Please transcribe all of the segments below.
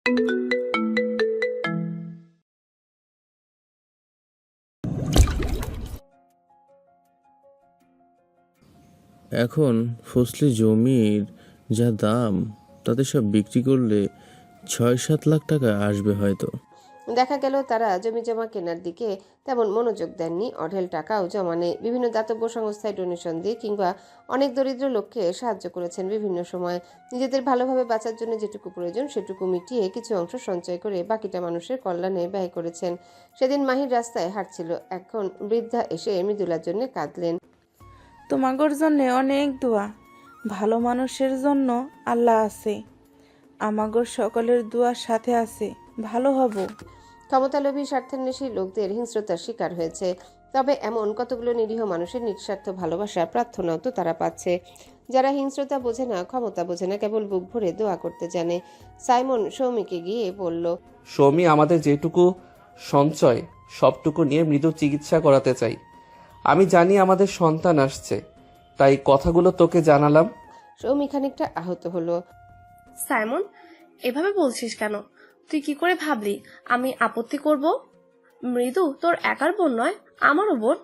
এখন ফসলি জমির যা দাম, তাতে সব বিক্রি করলে ৬-৭ লাখ টাকা আসবে হয়তো। দেখা গেল তারা জমি জমা কেনার দিকে তেমন মনোযোগ দেননি। অঢেল টাকাও জমা নেই। বিভিন্ন দাতব্য সংস্থায় ডোনেশন দিয়ে কিংবা অনেক দরিদ্র লোককে সাহায্য করেছেন বিভিন্ন সময়। নিজেদের ভালোভাবে বাঁচার জন্য যেটুকু প্রয়োজন সেটুকু মিটিয়ে কিছু অংশ সঞ্চয় করে বাকিটা মানুষের কল্যাণে ব্যয় করেছেন। সেদিন মাহির রাস্তায় হাঁটছিল। এখন বৃদ্ধা এসে মৃদুলার জন্য কাঁদলেন। তোমাগর জন্য অনেক দোয়া। ভালো মানুষের জন্য আল্লাহ আছে, আমাগর সকলের দোয়ার সাথে আছে, ভালো হব। ক্ষমতালোভী স্বার্থান্বেষী লোকদের হিংস্রতার শিকার হয়েছে, তবে এমন কতগুলো নিরীহ মানুষের নিঃস্বার্থ ভালোবাসা প্রার্থনাও তো তারা পাচ্ছে, যারা হিংস্রতা বোঝে না, ক্ষমতা বোঝে না, কেবল বুক ভরে দোয়া করতে জানে। সাইমন সৌমিকে গিয়ে বলল, সৌমি, আমাদের যেটুকু সঞ্চয় সবটুকু নিয়ে মৃদু চিকিৎসা করাতে চাই। আমি জানি আমাদের সন্তান আসছে, তাই কথাগুলো তোকে জানালাম। সৌমি খানিকটা আহত হলো। সাইমন, এভাবে বলছিস কেন? তুই কি করে ভাবলি আমি আপত্তি করব? মৃদু তোর একার বোন নয়, আমারও বোন।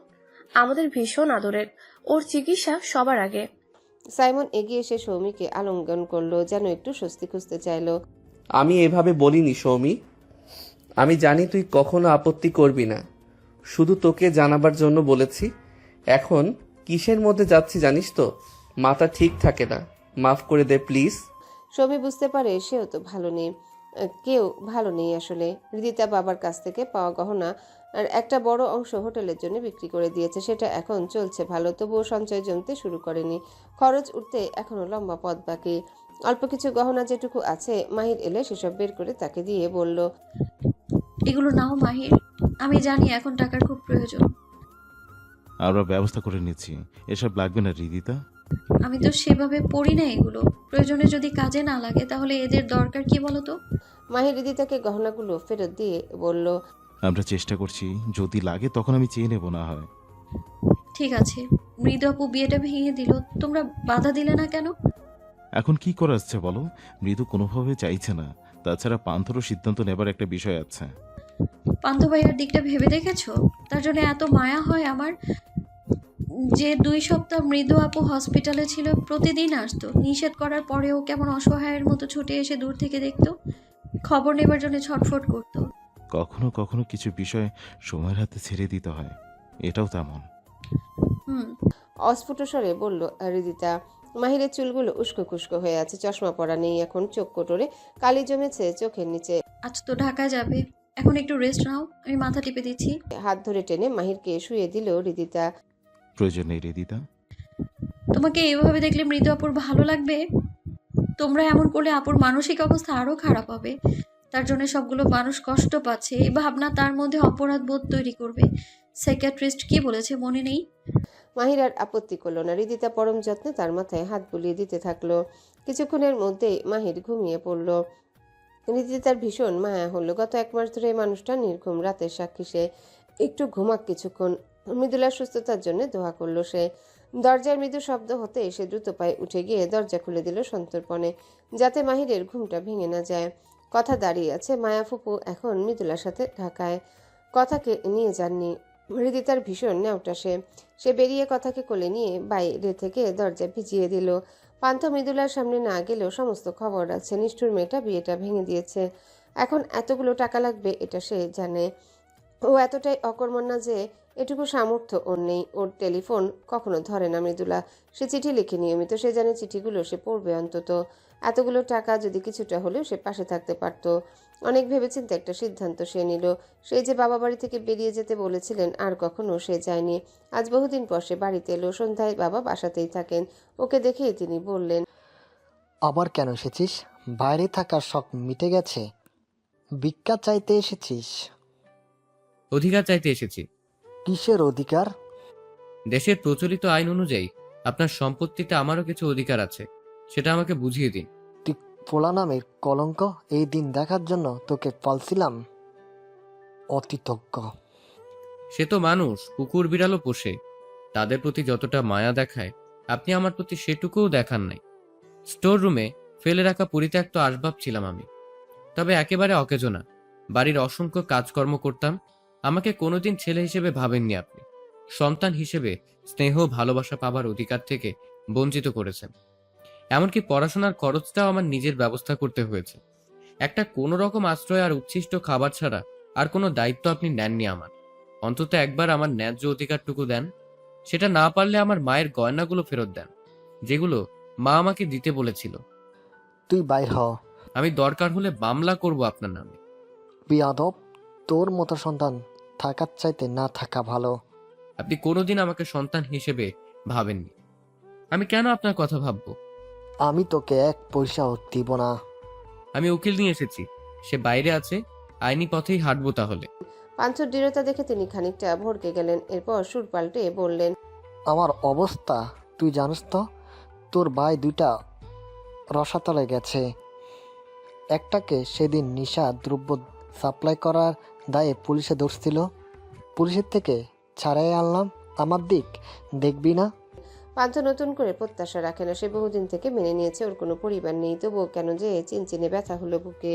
আমাদের ভীষণ আদরের। ওর চিকিৎসা সবার আগে। সাইমন এগিয়ে এসে সৌমিকে আলিঙ্গন করলো, যেন একটু স্বস্তি খুঁজতে চাইলো। আমি এভাবে বলিনি সৌমি, আমি জানি তুই কখনো আপত্তি করবি না, শুধু তোকে জানাবার জন্য বলেছি। এখন কিসের মধ্যে যাচ্ছি জানিস তো? মাথা ঠিক থাকে না, মাফ করে দে প্লিজ। সৌমি বুঝতে পারে সেও তো ভালো নেই, কেউ ভালো নেই আসলে। হৃদিতা বাবার কাছ থেকে পাওয়া গহনা আর একটা বড় অংশ হোটেলের জন্য বিক্রি করে দিয়েছে, সেটা এখন চলছে ভালো, তবুও সঞ্চয় জমতে শুরু করেনি। খরচ উঠতে এখনো লম্বা পথ বাকি। অল্প কিছু গহনা যেটুকু আছে, মাহির এলে সেসব বের করে তাকে দিয়ে বলল, এগুলো নাও মাহির, আমি জানি এখন টাকার খুব প্রয়োজন। আমরা ব্যবস্থা করে নিচ্ছি, এসব লাগবে না হৃদিতা। আমি তো সেভাবে পড়ি না এগুলো, প্রয়োজনে যদি কাজে না লাগে তাহলে এদের দরকার কি বলতো? মাহির হৃদিতাকে গহনাগুলো ফেরত দিয়ে বলল, আমরা চেষ্টা করছি, যদি লাগে তখন আমি চেয়ে নেব না হয়। ঠিক আছে। মৃদু আপু বিয়েটা ভেঙে দিল, তোমরা বাধা দিলে না কেন? এখন কি করা যাচ্ছে বলো? মৃদু কোনোভাবে চাইছে না, তাছাড়া পান্থরও সিদ্ধান্ত নেবার একটা বিষয় আছে। পান্থ ভাইয়ার দিকটা ভেবে দেখেছো? তার জন্য এত মায়া হয় আমার। যে 2 সপ্তাহ মৃদু আপু হসপিটালে ছিল, প্রতিদিন আসতো, নিষেধ করার পরেও কেমন অসহায়ের মতো ছুটে এসে দূর থেকে দেখতো, খবর নেবার জন্য ছটফট করতো। কখনো কখনো কিছু বিষয় সময়ের হাতে ছেড়ে দিতে হয়, এটাও তেমন। অস্ফুট স্বরে বলল হৃদিতা। মাহিরের চুলগুলো উস্কো খুস্কো হয়ে আছে, চশমা পরা নেই এখন, চোখ কোটরে কালি জমেছে চোখের নিচে। আজ তো ঢাকা যাবে, এখন একটু রেস্ট নাও, আমি মাথা টিপে দিচ্ছি। হাত ধরে টেনে মাহিরকে শুয়ে দিল হৃদিতা। প্রয়োজন নেই হৃদিতা। তোমাকে এইভাবে দেখলে মৃদু আপুর ভালো লাগবে? তোমরা এমন করলে আপুর মানসিক অবস্থা আরো খারাপ হবে। তার জন্য সবগুলো মানুষ কষ্ট পাচ্ছে, এই ভাবনা তার মধ্যে অপরাধ বোধ তৈরি করবে। সাইকিয়াট্রিস্ট কি বলেছে মনে নেই? মাহির আর আপত্তি করলো না। হৃদিতা পরম যত্নে তার মাথায় হাত বুলিয়ে দিতে থাকলো। কিছুক্ষণের মধ্যেই মাহির ঘুমিয়ে পড়ল। হৃদিতার ভীষণ মায়া হলো। গত 1 মাস ধরে এই মানুষটা নির্ঘুম রাতের সাক্ষী সে। একটু ঘুমাক কিছুক্ষণ। মৃদুলার সুস্থতার জন্য দোয়া করলো সে। দরজার মৃদু শব্দ হতে সে দ্রুত পায়ে উঠে গিয়ে দরজা খুলে দিল সন্তর্পণে, যাতে মাহিরের ঘুমটা ভেঙে না যায়। কথা দাঁড়িয়ে আছে, মায়া ফুপু এখন মৃদুলার সাথে ঢাকায়, কথাকে নিয়ে যাননি। হৃদিতার ভীষণ নেওটা সে বেরিয়ে কথাকে কোলে নিয়ে বাইরে থেকে দরজা ভিজিয়ে দিল। পান্থ মৃদুলার সামনে না গেলেও সমস্ত খবর আছে। নিষ্ঠুর মেয়েটা বিয়েটা ভেঙে দিয়েছে, এখন এতগুলো টাকা লাগবে এটা সে জানে। ও এতটাই অকর্মণ্য যে এটুকু সামর্থ্য ওর নেই। ওর টেলিফোন কখনো ধরে না মৃদুলা। সে চিঠি লিখে নিয়মিত, সে জানে চিঠিগুলো সে পড়বে অন্তত। এতগুলো টাকা যদি কিছুটা হলেও সে পাশে থাকতে পারত। অনেক ভেবেচিন্তে একটা সিদ্ধান্ত সে নিল। সেই যে বাবা বাড়ি থেকে বেরিয়ে যেতে বলেছিলেন, আর কখনো সে যায়নি। আজ বহুদিন পর সে বাড়িতে এলো। সন্ধ্যায় বাবা বাসাতেই থাকেন। ওকে দেখেই তিনি বললেন, আবার কেন এসেছিস? বাইরে থাকার শখ মিটে গেছে? ভিক্ষা চাইতে এসেছিস? অধিকার চাইতে এসেছি। কিসের অধিকার? দেশের প্রচলিত আইন অনুযায়ী আপনার সম্পত্তিতে আমারও কিছু অধিকার আছে, সেটা আমাকে বুঝিয়ে দিন। তুই পোলা নামের কলঙ্ক, এই দিন দেখার জন্য তোকে পালছিলাম। অতিথজ্ঞ। সে তো মানুষ, কুকুর বিড়ালও পোষে, তাদের প্রতি যতটা মায়া দেখায় আপনি আমার প্রতি সেটুকুও দেখান নাই। স্টোর রুমে ফেলে রাখা পরিত্যক্ত আসবাব ছিলাম আমি, তবে একেবারে অকেজো না। বাড়ির অসংখ্য কাজকর্ম করতাম। আমাকে কোনোদিন ছেলে হিসেবে ভাবেননি আপনি। সন্তান হিসেবে স্নেহ ভালোবাসা পাবার অধিকার থেকে বঞ্চিত করেছেন। এমনকি পড়াশোনার খরচটাও আমার নিজের ব্যবস্থা করতে হয়েছে। একটা কোনো রকম আশ্রয় আর উচ্ছিষ্ট খাবার ছাড়া আর কোনো দায়িত্ব আপনি নেননি আমার। অন্তত একবার আমার ন্যায্য অধিকারটুকু দেন। সেটা না পারলে আমার মায়ের গয়নাগুলো ফেরত দেন, যেগুলো মা আমাকে দিতে বলেছিল। তুই বাইর হ। আমি দরকার হলে মামলা করব আপনার নামে। বিয়াদব, তোর মতো সন্তান থাকার চাইতে না থাকা ভালো। আপনি কোনোদিন আমাকে সন্তান হিসেবে ভাবেননি। আমি কেন আপনার কথা ভাববো? আমি তোকে এক পয়সাও দিব না। আমি উকিল নিয়ে এসেছি, সে বাইরে আছে। আইনি পথেই হাঁটবো তাহলে। পান্থর দৃঢ়তা দেখে তিনি খানিকটা ভড়কে গেলেন। এরপর সুর পাল্টে বললেন, আমার অবস্থা তুই জানিস তো? তোর ভাই দুইটা রসাতলে গেছে। একটাকে সেদিন নেশা দ্রব্য সাপ্লাই করার দায়ে পুলিশে ধরছিল। পুলিশের থেকে ছাড়াই আনলাম। আমার দিক দেখবি না? পান্থ নতুন করে প্রত্যাশা রাখে না। সে বহুদিন থেকে মেনে নিয়েছে ওর কোনো পরিবার নেই, তবুও কেন যে চিনচিনে ব্যথা হলো বুকে।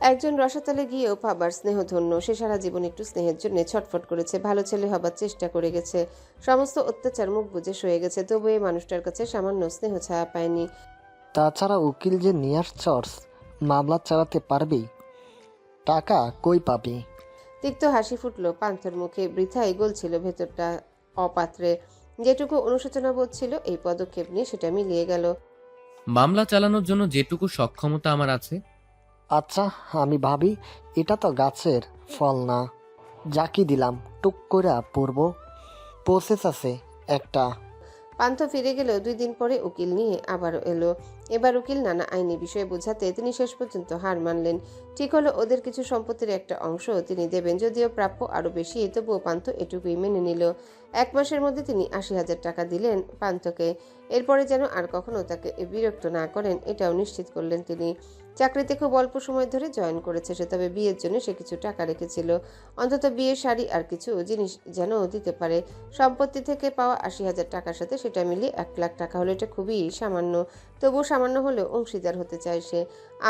একজন রসাতলে গিয়েও পাবার স্নেহধন্য। সে সারা জীবন একটু স্নেহের জন্য ছটফট করেছে, ভালো ছেলে হবার চেষ্টা করে গেছে, সমস্ত অত্যাচার মুখ বুজে সয়ে গেছে, তবু এই মানুষটার কাছে সামান্য স্নেহ ছায়া পায়নি। তাছাড়া উকিল যে নিয়ে আসছস, মামলা চালাতে পারবি? টাকা কই পাবি? তিক্ত হাসি ফুটলো পান্থর মুখে। বৃথাই গলছিল ভেতরটা অপাত্রে। যেটুকু অনুশোচনা বোধ ছিল এই পদক্ষেপ নিয়ে সেটা মিলিয়ে গেল। মামলা চালানোর জন্য যেটুকু সক্ষমতা আমার আছে। আচ্ছা, আমি ভাবি এটা তো গাছের ফল না, জাকি দিলাম টুক করে পড়ব। প্রসেস আছে একটা। পান্থ ফিরে গেল 2 দিন পরে উকিল নিয়ে আবারও এলো। এবার উকিল নানা আইনি বিষয়ে বোঝাতে তিনি শেষ পর্যন্ত হার মানলেন। ঠিক হলো ওদের কিছু সম্পত্তির একটা অংশ তিনি দেবেন, যদিও প্রাপ্য আরো বেশি, তবুও পান্থ এটুকুই মেনে নিল। 1 মাসের মধ্যে তিনি 80,000 টাকা দিলেন পান্থকে। এরপরে যেন আর কখনো তাকে বিরক্ত না করেন এটাও নিশ্চিত করলেন তিনি। চাকরিতে খুব অল্প সময় ধরে জয়েন করেছে সে, তবে বিয়ের জন্য সে কিছু টাকা রেখেছিল। অন্তত বিয়ের শাড়ি আর কিছু জিনিস যেন দিতে পারে। সম্পত্তি থেকে পাওয়া 80,000 টাকার সাথে সেটা মিলিয়ে 1 লাখ টাকা হলো। এটা খুবই সামান্য, তবুও সামান্য হলেও অংশীদার হতে চায় সে।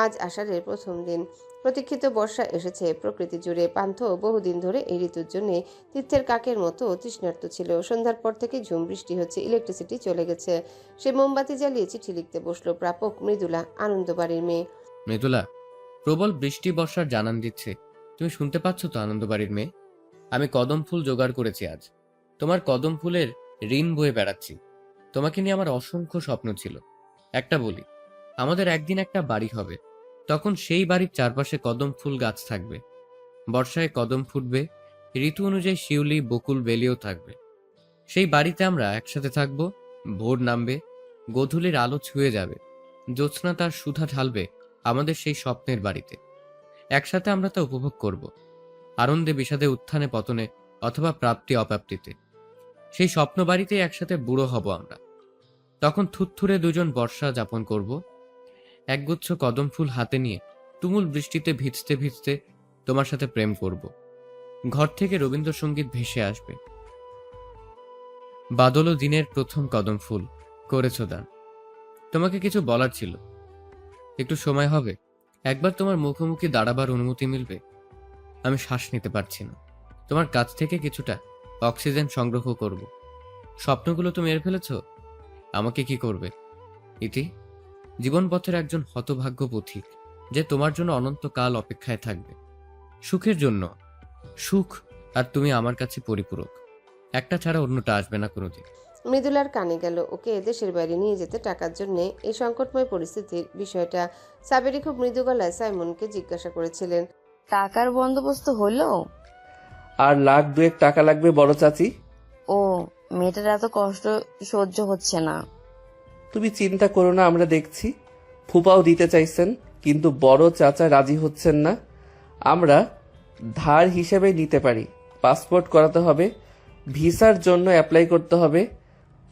আজ আষাঢ়ের প্রথম দিন। প্রতীক্ষিত বর্ষা এসেছে প্রকৃতি জুড়ে। পান্থ বহুদিন ধরে এই ঋতুর জন্য তীর্থের কাকের মতো তৃষ্ণার্ত ছিল। সন্ধ্যার পর থেকে ঝুম বৃষ্টি হচ্ছে, ইলেকট্রিসিটি চলে গেছে। সে মোমবাতি জ্বালিয়ে চিঠি লিখতে বসলো। প্রাপক মৃদুলা, আনন্দবাড়ির মেয়ে। মৃদুলা, প্রবল বৃষ্টি বর্ষার জানান দিচ্ছে। তুমি শুনতে পাচ্ছ তো আনন্দবাড়ির মেয়ে? আমি কদম ফুল জোগাড় করেছি আজ। তোমার কদম ফুলের ঋণ বয়ে বেড়াচ্ছি। তোমাকে নিয়ে আমার অসংখ্য স্বপ্ন ছিল। একটা বলি, আমাদের একদিন একটা বাড়ি হবে। তখন সেই বাড়ির চারপাশে কদম ফুল গাছ থাকবে। বর্ষায় কদম ফুটবে, ঋতু অনুযায়ী শিউলি বকুল বেলিও থাকবে। সেই বাড়িতে আমরা একসাথে থাকবো। ভোর নামবে, গোধূলির আলো ছুঁয়ে যাবে, জ্যোৎস্না তার সুধা ঢালবে আমাদের সেই স্বপ্নের বাড়িতে। একসাথে আমরা তা উপভোগ করব, আনন্দে বিষাদে উত্থানে পতনে অথবা প্রাপ্তি অপ্রাপ্তিতে। সেই স্বপ্ন বাড়িতেই একসাথে বুড়ো হব আমরা। তখন থুতথুরে দুজন বর্ষা যাপন করব, একগুচ্ছ কদম ফুল হাতে নিয়ে তুমুল বৃষ্টিতে ভিজতে ভিজতে তোমার সাথে প্রেম করব। ঘর থেকে রবীন্দ্রসঙ্গীত ভেসে আসবে। বাদল দিনের প্রথম কদম ফুল করেছ দান। তোমাকে কিছু বলার ছিল, একটু সময় হবে? একবার তোমার মুখোমুখি দাঁড়াবার অনুমতি মিলবে? আমি শ্বাস নিতে পারছি না। তোমার কাছ থেকে কিছুটা অক্সিজেন সংগ্রহ করব। স্বপ্নগুলো তো মেরে ফেলেছ, আমাকে কি করবে? ইতি, জীবনপথের একজন হতভাগ্য পথিক যে তোমার জন্য অনন্তকাল অপেক্ষায় থাকবে। সুখের জন্য। সুখ আর তুমি আমার কাছে পরিপূরক। একটা ছাড়া অন্যটা আসবে না কোনোদিন। মৃদুলার কানে গেল ওকে দেশের বাইরে নিয়ে যেতে টাকার জন্য এই সংকটময় পরিস্থিতির বিষয়টা। সাবেরি খুব মৃদু গলায় সাইমনকে জিজ্ঞাসা করেছিলেন, টাকার বন্দোবস্ত হলো? আর 1,02,000 টাকা লাগবে বড় চাচি। ও, মেয়েটার এত কষ্ট সহ্য হচ্ছে না। তুমি চিন্তা করো না, আমরা দেখছি। ফুপাও দিতে চাইছেন, কিন্তু বড় চাচা রাজি হচ্ছেন না। আমরা ধার হিসেবে নিতে পারি। পাসপোর্ট করাতে হবে, ভিসার জন্য অ্যাপ্লাই করতে হবে।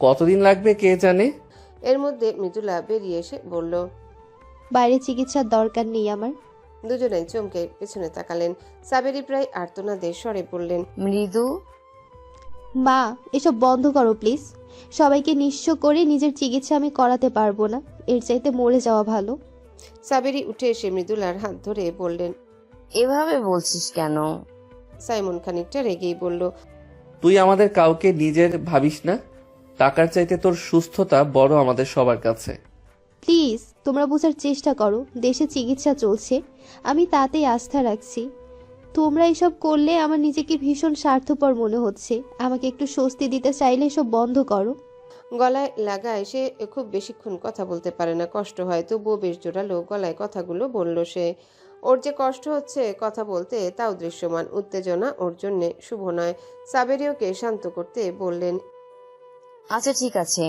কতদিন লাগবে কে জানে। এর মধ্যে মৃদুলা বেরিয়ে এসে বলল, বাইরে চিকিৎসার দরকার নেই আমার। দুজনেই চমকে পেছনে তাকালেন। সাবেরি প্রায় আর্তনাদের স্বরে বললেন, মৃদু, মা এসব বন্ধ করো প্লিজ। সবাইকে নিঃস্ব করে নিজের চিকিৎসা আমি করাতে পারবো না, এর চাইতে মরে যাওয়া ভালো। সাবেরি উঠে এসে মৃদুলার হাত ধরে বললেন। এভাবে বলছিস কেন? সাইমন খানিকটা রেগেই বলল, তুই আমাদের কাউকে নিজের ভাবিস না? টাকার চাইতে তোর সুস্থতা বড় আমাদের সবার কাছে। প্লিজ তোমরা বোঝার চেষ্টা করো, দেশে চিকিৎসা চলছে, আমি তাতেই আস্থা রাখছি। তোমরা এসব করলে আমার নিজেকে ভীষণ স্বার্থপর মনে হচ্ছে। আমাকে একটু স্বস্তি দিতে চাইলে এসব বন্ধ করো। গলায় লাগায় সে খুব বেশিক্ষণ কথা বলতে পারে না, কষ্ট হয়, তবুও বেশ জোরালো গলায় কথাগুলো বলল সে। ওর যে কষ্ট হচ্ছে কথা বলতে তাও দৃশ্যমান, উত্তেজনা ওর জন্যে শুভ নয়। সাবেরিওকে শান্ত করতে বললেন, আচ্ছা ঠিক আছে,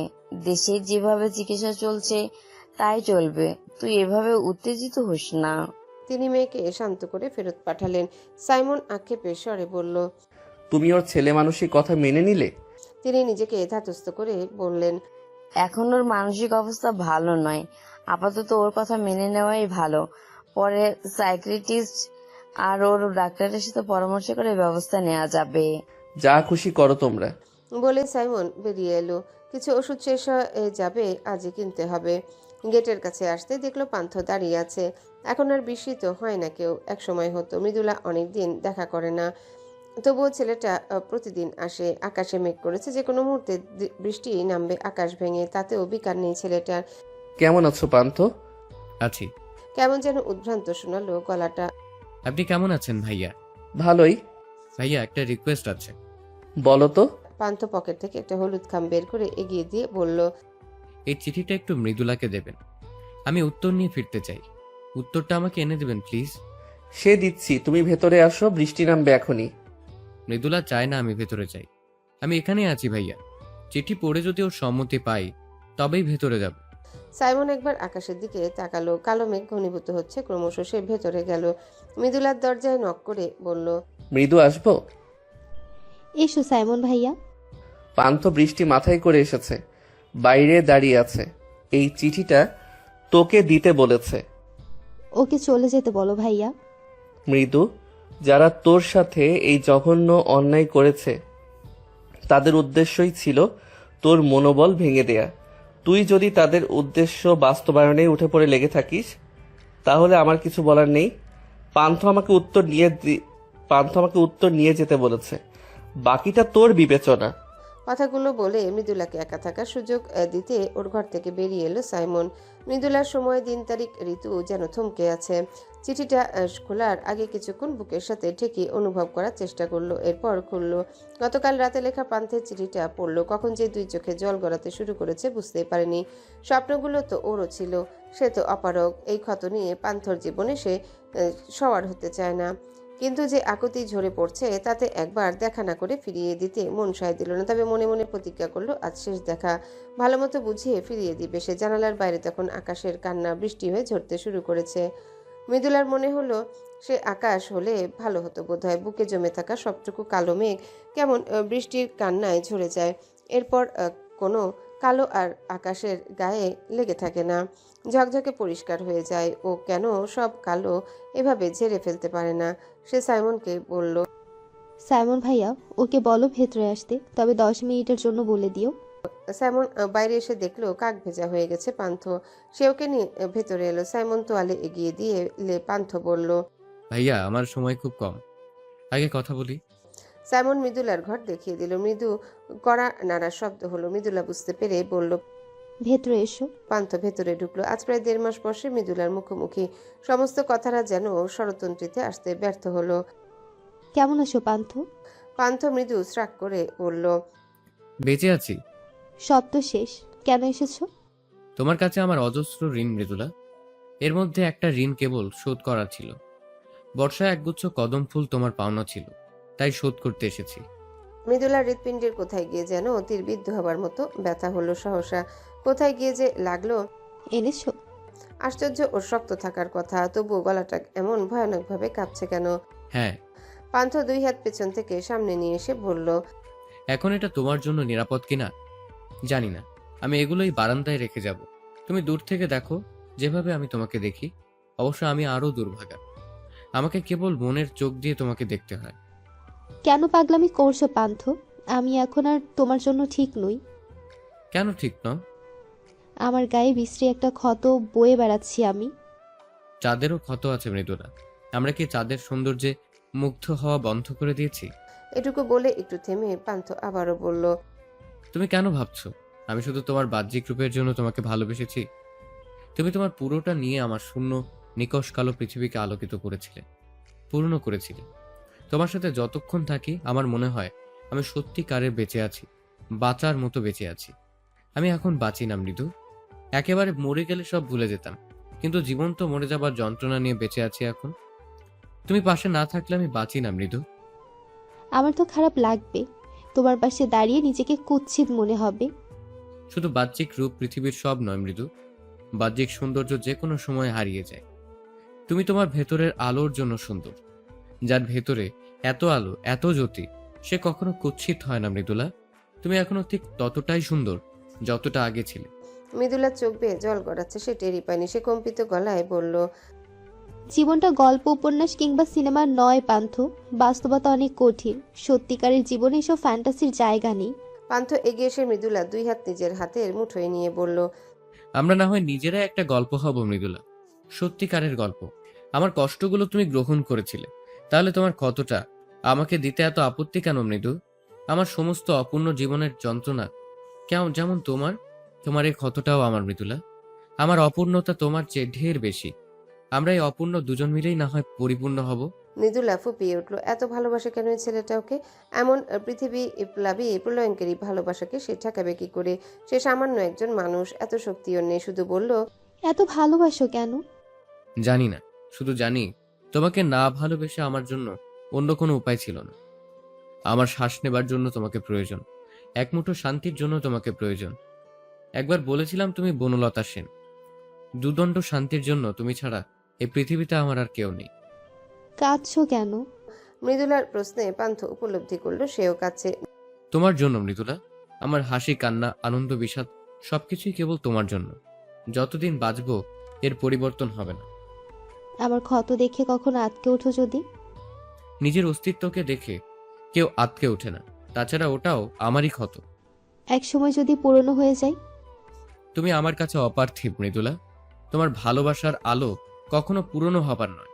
দেশে যেভাবে চিকিৎসা চলছে তাই চলবে, তুই এভাবে উত্তেজিত হোস না। তিনি মেয়েকে শান্ত করে ফেরত পাঠালেন। সাইমন আক্ষেপের স্বরে বলল, তুমি ওর ছেলে মানুষই কথা মেনে নিলে? তিনি নিজেকে ধাতস্থ করে বললেন, এখন ওর মানসিক অবস্থা ভালো নয়, আপাতত ওর কথা মেনে নেওয়াই ভালো। পরে সাইকিয়াট্রিস্ট আর ওর ডাক্তারের সাথে পরামর্শ করে ব্যবস্থা নেওয়া যাবে। যা খুশি করো তোমরা। বলে সাইমন বেরিয়ে এলো। কিছু ওষুধ শেষ হয়ে যাবে, আজই কিনতে হবে। গেটের কাছে আসতে দেখলো পান্থ দাঁড়িয়ে আছে। এখন আর বিস্মিত হয় না কেউ, একসময় হতো। মৃদুলা অনেকদিন দেখা করে না, তবুও ছেলেটা প্রতিদিন আসে। আকাশে মেঘ করেছে, যে কোনো মুহূর্তে বৃষ্টি নামবে আকাশ ভেঙে, তাতেও বিকার নেই ছেলেটার। কেমন আছো পান্থ? আছি। কেমন যেন উদ্ভ্রান্ত শোনালো গলাটা। আপনি কেমন আছেন ভাইয়া? ভালোই। ভাইয়া একটা রিকোয়েস্ট আছে। বলো তো। পান্থ পকেট থেকে একটা হলুদ খাম বের করে এগিয়ে দিয়ে বলল, এই চিঠিটা একটু মৃদুলাকে দেবেন, আমি উত্তর নিয়ে ফিরতে চাই। উত্তরটা আমাকে এনে দেবেন প্লিজ। সে দিচ্ছি, তুমি ভেতরে আসো, বৃষ্টি নামবে এখনই। মৃদুলা চায় না আমি ভেতরে যাই, আমি এখানেই আছি ভাইয়া। চিঠি পড়ে যদি ওর সম্মতি পাই তবেই ভেতরে যাব। সাইমন একবার আকাশের দিকে তাকালো। কালো মেঘ ঘনীভূত হচ্ছে ক্রমশ। সে ভেতরে গেল। মৃদুলার দরজায় নক করে বলল, মৃদু আসবো? এসো সাইমন ভাইয়া। পান্থ বৃষ্টি মাথায় করে এসেছে, বাইরে দাঁড়িয়ে আছে। এই চিঠিটা তোকে দিতে বলেছে। ওকে চলে যেতে বলো ভাইয়া। মৃদু, যারা তোর সাথে এই জঘন্য অন্যায় করেছে তাদের উদ্দেশ্যই ছিল তোর মনোবল ভেঙে দেয়া। তুই যদি তাদের উদ্দেশ্য বাস্তবায়নে উঠে পড়ে লেগে থাকিস তাহলে আমার কিছু বলার নেই। পান্থ আমাকে উত্তর নিয়ে যেতে বলেছে, বাকিটা তোর বিবেচনা। কথাগুলো বলে মৃদুলাকে একা থাকার সুযোগ দিতে ওর ঘর থেকে বেরিয়ে এলো সাইমন। মৃদুলার সময়, দিন, তারিখ, ঋতু যেন থমকে আছে। চিঠিটা খোলার আগে কিছুক্ষণ বুকের সাথে ঠেকিয়ে অনুভব করার চেষ্টা করলো, এরপর খুললো। গতকাল রাতে লেখা পান্থের চিঠিটা পড়লো। কখন যে দুই চোখে জল গড়াতে শুরু করেছে বুঝতেই পারেনি। স্বপ্নগুলো তো ওরও ছিল, সে তো অপারগ। এই ক্ষত নিয়ে পান্থর জীবনে সে সওয়ার হতে চায় না, কিন্তু যে আকুতি ঝরে পড়ছে তাতে একবার দেখা না করে ফিরিয়ে দিতে মন সায় দিল না। তবে মনে মনে প্রতিজ্ঞা করলো, আজ শেষ দেখা, ভালো মতো বুঝিয়ে ফিরিয়ে দিবে সে। জানালার বাইরে তখন আকাশের কান্না বৃষ্টি হয়ে ঝরতে শুরু করেছে। মৃদুলার মনে হলো সে আকাশ হলে ভালো হতো বোধহয়। বুকে জমে থাকা সবটুকু কালো মেঘ কেমন বৃষ্টির কান্নায় ঝরে যায়। এরপর কোনো কালো আর আকাশের গায়ে লেগে থাকে না, ঝকঝকে পরিষ্কার হয়ে যায়। ও কেন সব কালো এভাবে ঝেড়ে ফেলতে পারে না? সে সাইমনকে বলল, সাইমন ভাইয়া ওকে বলো ভেতরে আসতে, তবে 10 মিনিটের জন্য বলে দিও। সাইমন বাইরে এসে দেখলো কাক ভেজা হয়ে গেছে পান্থ। সে ওকে নিয়ে ভেতরে এলো। সাইমন তোয়ালে এগিয়ে দিয়ে পান্থ বলল, ভাইয়া আমার সময় খুব কম, আগে কথা বলি। সাইমন মৃদুলার ঘর দেখিয়ে দিল। মৃদু কড়া নাড়ার শব্দ হলো। মৃদুলা বুঝতে পেরে বলল, ভেতরে এসো। পান্থ ভেতরে ঢুকলো। আজ প্রায় 1.5 মাস পর সে মৃদুলার মুখোমুখি। সমস্ত কথাটা যেন ষড়যন্ত্রীতে আসতে ব্যর্থ হলো। কেমন আছো পান্থ? পান্থ মৃদু শ্রাক করে বলল, বেঁচে আছি। সব তো শেষ, কেন এসেছো? তোমার কাছে আমার অজস্র ঋণ মৃদুলা, এর মধ্যে একটা ঋণ কেবল শোধ করার ছিল। বর্ষায় একগুচ্ছ কদম ফুল তোমার পাওনা ছিল, তাই শোধ করতে এসেছি। মৃদুলার হৃৎপিণ্ডের কোথায় গিয়ে যেন তীরবিদ্ধ হবার মতো ব্যথা হলো সহসা। কোথায় গিয়ে যে লাগলো। এনেছো? আশ্চর্য, ওর শক্ত থাকার কথা, তবুও গলাটা এমন ভয়ানকভাবে কাঁপছে কেন? হ্যাঁ। পান্থ 2 হাত পেছন থেকে সামনে নিয়ে এসে বলল, এখন এটা তোমার জন্য নিরাপদ কিনা জানি না, আমি এগুলোই বারান্দায় রেখে যাব। তুমি দূর থেকে দেখো যেভাবে আমি তোমাকে দেখি। অবশ্য আমি আরো দুর্ভাগা, আমাকে কেবল মনের চোখ দিয়ে তোমাকে দেখতে হয়। কেন পাগলামি করছো পান্থ? আমি এখন আর তোমার জন্য ঠিক নই। কেন ঠিক নও? আমার গায়ে বিশ্রী একটা ক্ষত বয়ে বেড়াচ্ছি আমি। চাঁদেরও ক্ষত আছে মৃদুলা। আমরা কি চাঁদের সৌন্দর্যে মুগ্ধ হওয়া বন্ধ করে দিয়েছি? এটুকু বলে একটু থেমে পান্থ আবারও বলল, তুমি কেন ভাবছো আমি শুধু তোমার বাহ্যিক রূপের জন্য তোমাকে ভালোবেসেছি? তুমি তোমার পুরোটা নিয়ে আমার শূন্য নিকষ কালো পৃথিবীকে আলোকিত করেছিলে, পূর্ণ করেছিলে। তোমার সাথে যতক্ষণ থাকি আমার মনে হয় আমি সত্যিকারের বেঁচে আছি, বাঁচার মতো বেঁচে আছি। আমি এখন বাঁচি না মৃদু। একেবারে মরে গেলে সব ভুলে যেতাম, কিন্তু জীবন তো মরে যাবার যন্ত্রণা নিয়ে বেঁচে আছি এখন। তুমি পাশে না থাকলে আমি বাঁচি না মৃদু। আমার তো খারাপ লাগবে, তোমার পাশে দাঁড়িয়ে নিজেকে কুৎসিত মনে হবে। শুধু বাহ্যিক রূপ পৃথিবীর সব নয় মৃদু। বাহ্যিক সৌন্দর্য যে কোনো সময় হারিয়ে যায়। তুমি তোমার ভেতরের আলোর জন্য সুন্দর। যার ভেতরে এত আলো, এত জ্যোতি, সে কখনো কুৎসিত হয় না মৃদুলা। তুমি এখনো ঠিক ততটাই সুন্দর যতটা আগে ছিলে। মৃদুলার চোখ বেয়ে জল গড়াচ্ছে, সে টেরি পায়নি। সে কম্পিত গলায় বলল, জীবনটা গল্প, উপন্যাস কিংবা সিনেমার নয় পান্থ, বাস্তবতা অনেক কঠিন। সত্যিকারের জীবনে এসব ফ্যান্টাসির জায়গা নেই। পান্থ এগিয়ে এসে মৃদুলা দুই হাত নিজের হাতের মুঠোয় নিয়ে বলল, আমরা না হয় নিজেরাই একটা গল্প হব মৃদুলা, সত্যিকারের গল্প। আমার কষ্টগুলো তুমি গ্রহণ করেছিলে, তাহলে তোমার ক্ষতটা আমাকে দিতে এত আপত্তি কেন মৃদু? আমার সমস্ত অপূর্ণ জীবনের যন্ত্রণা কেমন যেমন তোমার এই ক্ষতটাও আমার মৃদুলা। আমার অপূর্ণতা তোমার চেয়ে ঢের বেশি। আমরা এই অপূর্ণ দুজন মিলেই না হয় পরিপূর্ণ হব। মৃদুলা ফুপিয়ে উঠল। এত ভালোবাসা কেন এই ছেলেটা ওকে? এমন পৃথিবী প্লাবী প্রলয়ঙ্কারী ভালোবাসাকে সে ঠেকাবে কি করে? সে সামান্য একজন মানুষ, এত শক্তিও নেই। শুধু বলল, এত ভালোবাসো কেন? জানি না, শুধু জানি তোমাকে না ভালোবেসে আমার জন্য অন্য কোনো উপায় ছিল না। আমার শ্বাস নেবার জন্য তোমাকে প্রয়োজন, এক মুঠো শান্তির জন্য তোমাকে প্রয়োজন। একবার বলেছিলাম তুমি বনলতা সেন। দুদণ্ড শান্তির জন্য তুমি ছাড়া এই পৃথিবীতে আমার আর কেউ নেই। কাঁদছো কেন? মৃদুলার প্রশ্নে পান্থ উপলব্ধি করলো সেও কাছে। তোমার জন্য মৃদুলা। আমার হাসি, কান্না, আনন্দ, বিষাদ সবকিছুই কেবল তোমার জন্য। যতদিন বাঁচবো এর পরিবর্তন হবে না। আমার ক্ষত দেখে কখনো আটকে ওঠো যদি? নিজের অস্তিত্বকে দেখে কেউ আটকে ওঠে না, তাছাড়া ওটাও আমারই ক্ষত। এক সময় যদি পুরনো হয়ে যায়? তুমি আমার কাছে অপার্থিব মৃদুলা। তোমার ভালোবাসার আলো কখনো পুরনো হবার নয়।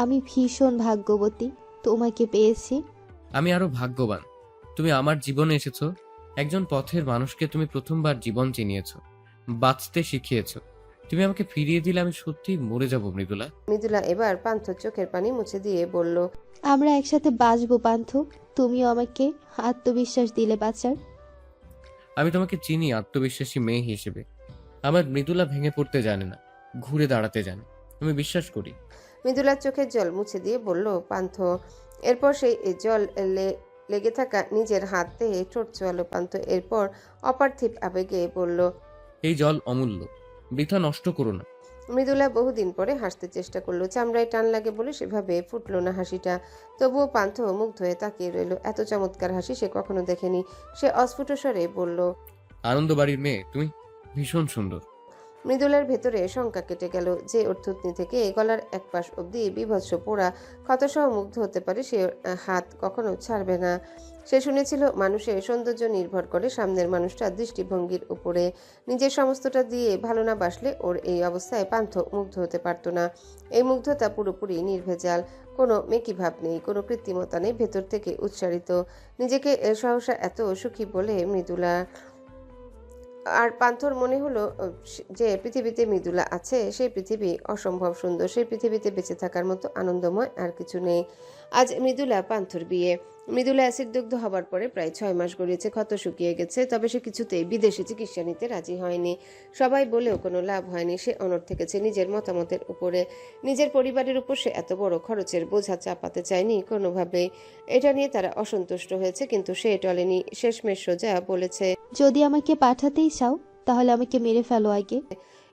আমি ভীষণ ভাগ্যবতী, তোমাকে পেয়েছি। আমি আরো ভাগ্যবান, তুমি আমার জীবনে এসেছো। একজন পথের মানুষকে তুমি প্রথমবার জীবন চিনিয়েছো, বাঁচতে শিখিয়েছো। তুমি আমাকে ফিরিয়ে দিলে আমি সত্যিই মরে যাব মৃদুলা। মৃদুলা এবার পান্থর চোখের পানি মুছে দিয়ে বলল, আমরা একসাথে বাঁচবো পান্থ, তুমিও আমাকে আত্মবিশ্বাস দিলে বাঁচার। আমি তোমাকে চিনি আত্মবিশ্বাসী মেয়ে হিসেবে। আমার মৃদুলা ভেঙে পড়তে জানে না, ঘুরে দাঁড়াতে জানে। আমি বিশ্বাস করি। মৃদুলার চোখের জল মুছে দিয়ে বলল পান্থ। এরপর সেই জল লেগে থাকা নিজের হাতে ঠোঁট চোয়ালো পান্থ। এরপর অপার্থিব আবেগে বলল, এই জল অমূল্য, বৃথা নষ্ট করো না। মৃদুলা বহুদিন পরে হাসতে চেষ্টা করলো। চামড়ায় টান লাগে বলে সেভাবে ফুটলো না হাসিটা। তবুও পান্থ মুগ্ধ হয়ে তাকিয়ে রইল। এত চমৎকার হাসি সে কখনো দেখেনি। সে অস্ফুট স্বরে বলল, আনন্দবাড়ির মেয়ে তুমি ভীষণ সুন্দর। মৃদুলার ভেতরে শঙ্কা কেটে গেল যে ওর থুতনি থেকে গলার এক পাশ অবধি বিভৎস পোড়া ক্ষতসহ মুগ্ধ হতে পারে সে হাত কখনো ছাড়বে না। সে শুনেছিল মানুষের সৌন্দর্য নির্ভর করে সামনের মানুষটার দৃষ্টিভঙ্গির উপরে। নিজের সমস্তটা দিয়ে ভালো না বাসলে ওর এই অবস্থায় পান্থ মুগ্ধ হতে পারত না। এই মুগ্ধতা পুরোপুরি নির্ভেজাল, কোনো মেকি ভাব নেই, কোনো কৃত্রিমতা নেই, ভেতর থেকে উচ্চারিত। নিজেকে সহসা এত সুখী বলে মৃদুলা। আর পান্থর মনে হলো যে পৃথিবীতে মৃদুলা আছে, সেই পৃথিবী অসম্ভব সুন্দর। সেই পৃথিবীতে বেঁচে থাকার মতো আনন্দময় আর কিছু নেই। আজ মৃদুলা পান্থর বিয়ে। মৃদুলা অ্যাসিডদগ্ধ হবার পরে প্রায় 6 মাস গড়িয়েছে, ক্ষত শুকিয়ে গেছে। তবে সে কিছুতেই বিদেশে চিকিৎসা নিতে রাজি হয়নি। সবাই বলেও কোনো লাভ হয়নি। সে অনড় থেকেছে নিজের মতামতের উপরে। নিজের পরিবারের উপর সে এত বড় খরচের বোঝা চাপাতে চায়নি কোনোভাবেই। এটা নিয়ে তারা অসন্তুষ্ট হয়েছে, কিন্তু সে টলেনি। শেষমেশ সোজা বলেছে, যদি আমাকে পাঠাতেই চাও তাহলে আমাকে মেরে ফেলো আগে।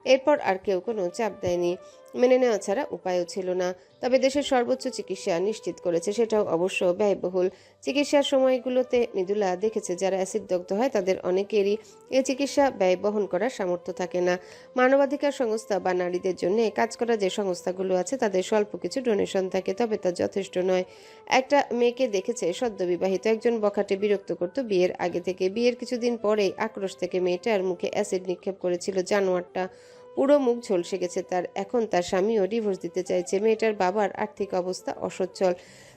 এরপর আর কেউ কোনো চাপ দেয়নি। মেনে নেওয়া ছাড়া উপায়ও ছিল না। তবে দেশের সর্বোচ্চ চিকিৎসা নিশ্চিত করেছে, সেটাও অবশ্য ব্যয়বহুল। চিকিৎসার সময়গুলোতে মৃদুলা দেখেছে যারা অ্যাসিডদগ্ধ হয় তাদের অনেকেরই এই চিকিৎসা ব্যয় বহন করার সামর্থ্য থাকে না। মানবাধিকার সংস্থা বা নারীদের জন্য কাজ করা যে সংস্থাগুলো আছে তাদের স্বল্প কিছু ডোনেশন থাকে, তবে তা যথেষ্ট নয়। একটা মেয়েকে দেখেছে সদ্যবিবাহিত একজন বখাটে বিরক্ত করত বিয়ের আগে থেকে। বিয়ের কিছুদিন পরেই আক্রোশ থেকে মেয়েটার মুখে অ্যাসিড নিক্ষেপ করেছিল জানোয়ারটা। পুরো মুখ ঝলসে গেছে তার। এখন তার স্বামীও ডিভোর্স দিতে চাইছে। মেয়েটার বাবার আর্থিক অবস্থা অসচ্ছল,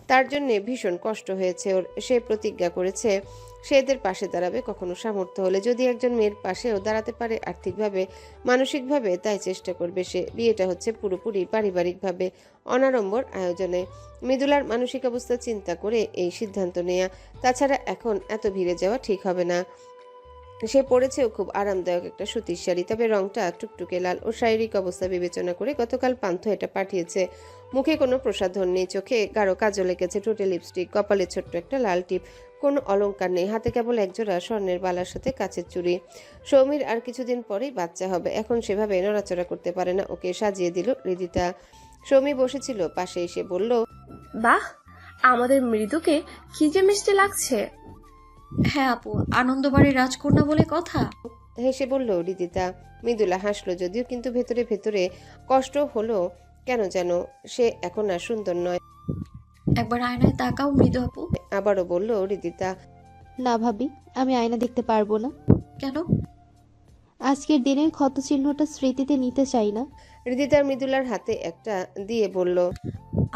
তার জন্য ভীষণ কষ্ট হয়েছে ওর। সে প্রতিজ্ঞা করেছে সে এদের পাশে দাঁড়াবে কখনো সামর্থ্য হলে। যদি একজন মেয়ের পাশেও দাঁড়াতে পারে আর্থিকভাবে, মানসিকভাবে, তাই চেষ্টা করবে সে। বিয়েটা হচ্ছে পুরোপুরি পারিবারিকভাবে, অনাড়ম্বর আয়োজনে। মৃদুলার মানসিক অবস্থা চিন্তা করে এই সিদ্ধান্ত নেয়া। তাছাড়া এখন এত ভিড়ে যাওয়া ঠিক হবে না। সে পড়েছেও খুব আরামদায়ক একটা সুতির শাড়ি, তবে রংটা টুকটুকে লাল। ও শারীরিক অবস্থা বিবেচনা করে গতকাল পান্থ এটা পাঠিয়েছে। মুখে কোনো প্রসাধন নেই, চোখে গাঢ় কাজল এঁকেছে, ঠোঁটে লিপস্টিক, কপালে ছোট্ট একটা লাল টিপ, কোনো অলংকার নেই, হাতে কেবল একজোড়া স্বর্ণের বালার সাথে কাচের চুড়ি। সৌমির আর কিছুদিন পরেই বাচ্চা হবে, এখন সেভাবে নড়াচড়া করতে পারে না। ওকে সাজিয়ে দিল হৃদিতা। সৌমি বসেছিল পাশে, এসে বলল, বাহ, আমাদের মৃদুকে কি যে মিষ্টি লাগছে। হ্যাঁ আপু, আনন্দবাড়ির রাজকন্যা বলে কথা। হেসে বলল হৃদিতা। মৃদুলা হাসলো যদিও, কিন্তু ভেতরে ভেতরে কষ্ট হলো কেন যেন। সে এখন আর সুন্দর নয়। একবার আয়নায় তাকাও মৃদু আপু। আবারও বলল হৃদিতা। না ভাবি, আমি আয়না দেখতে পারবো না। কেন? আজকের দিনের ক্ষত চিহ্নটা স্মৃতিতে নিতে চাই না। হৃদিতা মৃদুলার হাতে একটা দিয়ে বলল,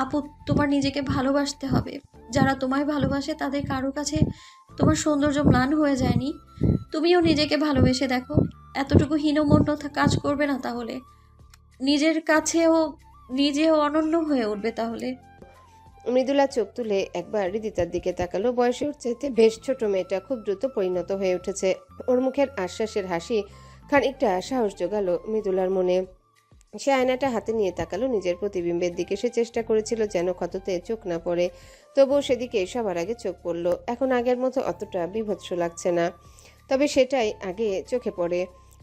আপু, তোমার নিজেকে ভালোবাসতে হবে। যারা তোমায় ভালোবাসে তাদের কারো কাছে তোমার সৌন্দর্য ম্লান হয়ে যায়নি। তুমিও নিজেকে ভালোবেসে দেখো, এতটুকু হীনমন্যতা কাজ করবে না তাহলে। নিজের কাছেও নিজেও অনন্য হয়ে উঠবে তাহলে। মৃদুলা চোখ তুলে একবার হৃদিতার দিকে তাকালো। বয়সে ওর চাইতে বেশ ছোট মেয়েটা খুব দ্রুত পরিণত হয়ে উঠেছে। ওর মুখের আশ্বাসের হাসি খানিকটা সাহস জোগালো মৃদুলার মনে। সে আয়নাটা হাতে নিয়ে তাকালো নিজের প্রতিবিম্বের দিকে। সে চেষ্টা করেছিল যেন ক্ষততে চোখ না পড়ে, তবুও সেদিকে সবার আগে চোখ পড়ল। এখন আগের মতো অতটা বিভৎস লাগছে না, তবে সেটাই আগে চোখে পড়ে।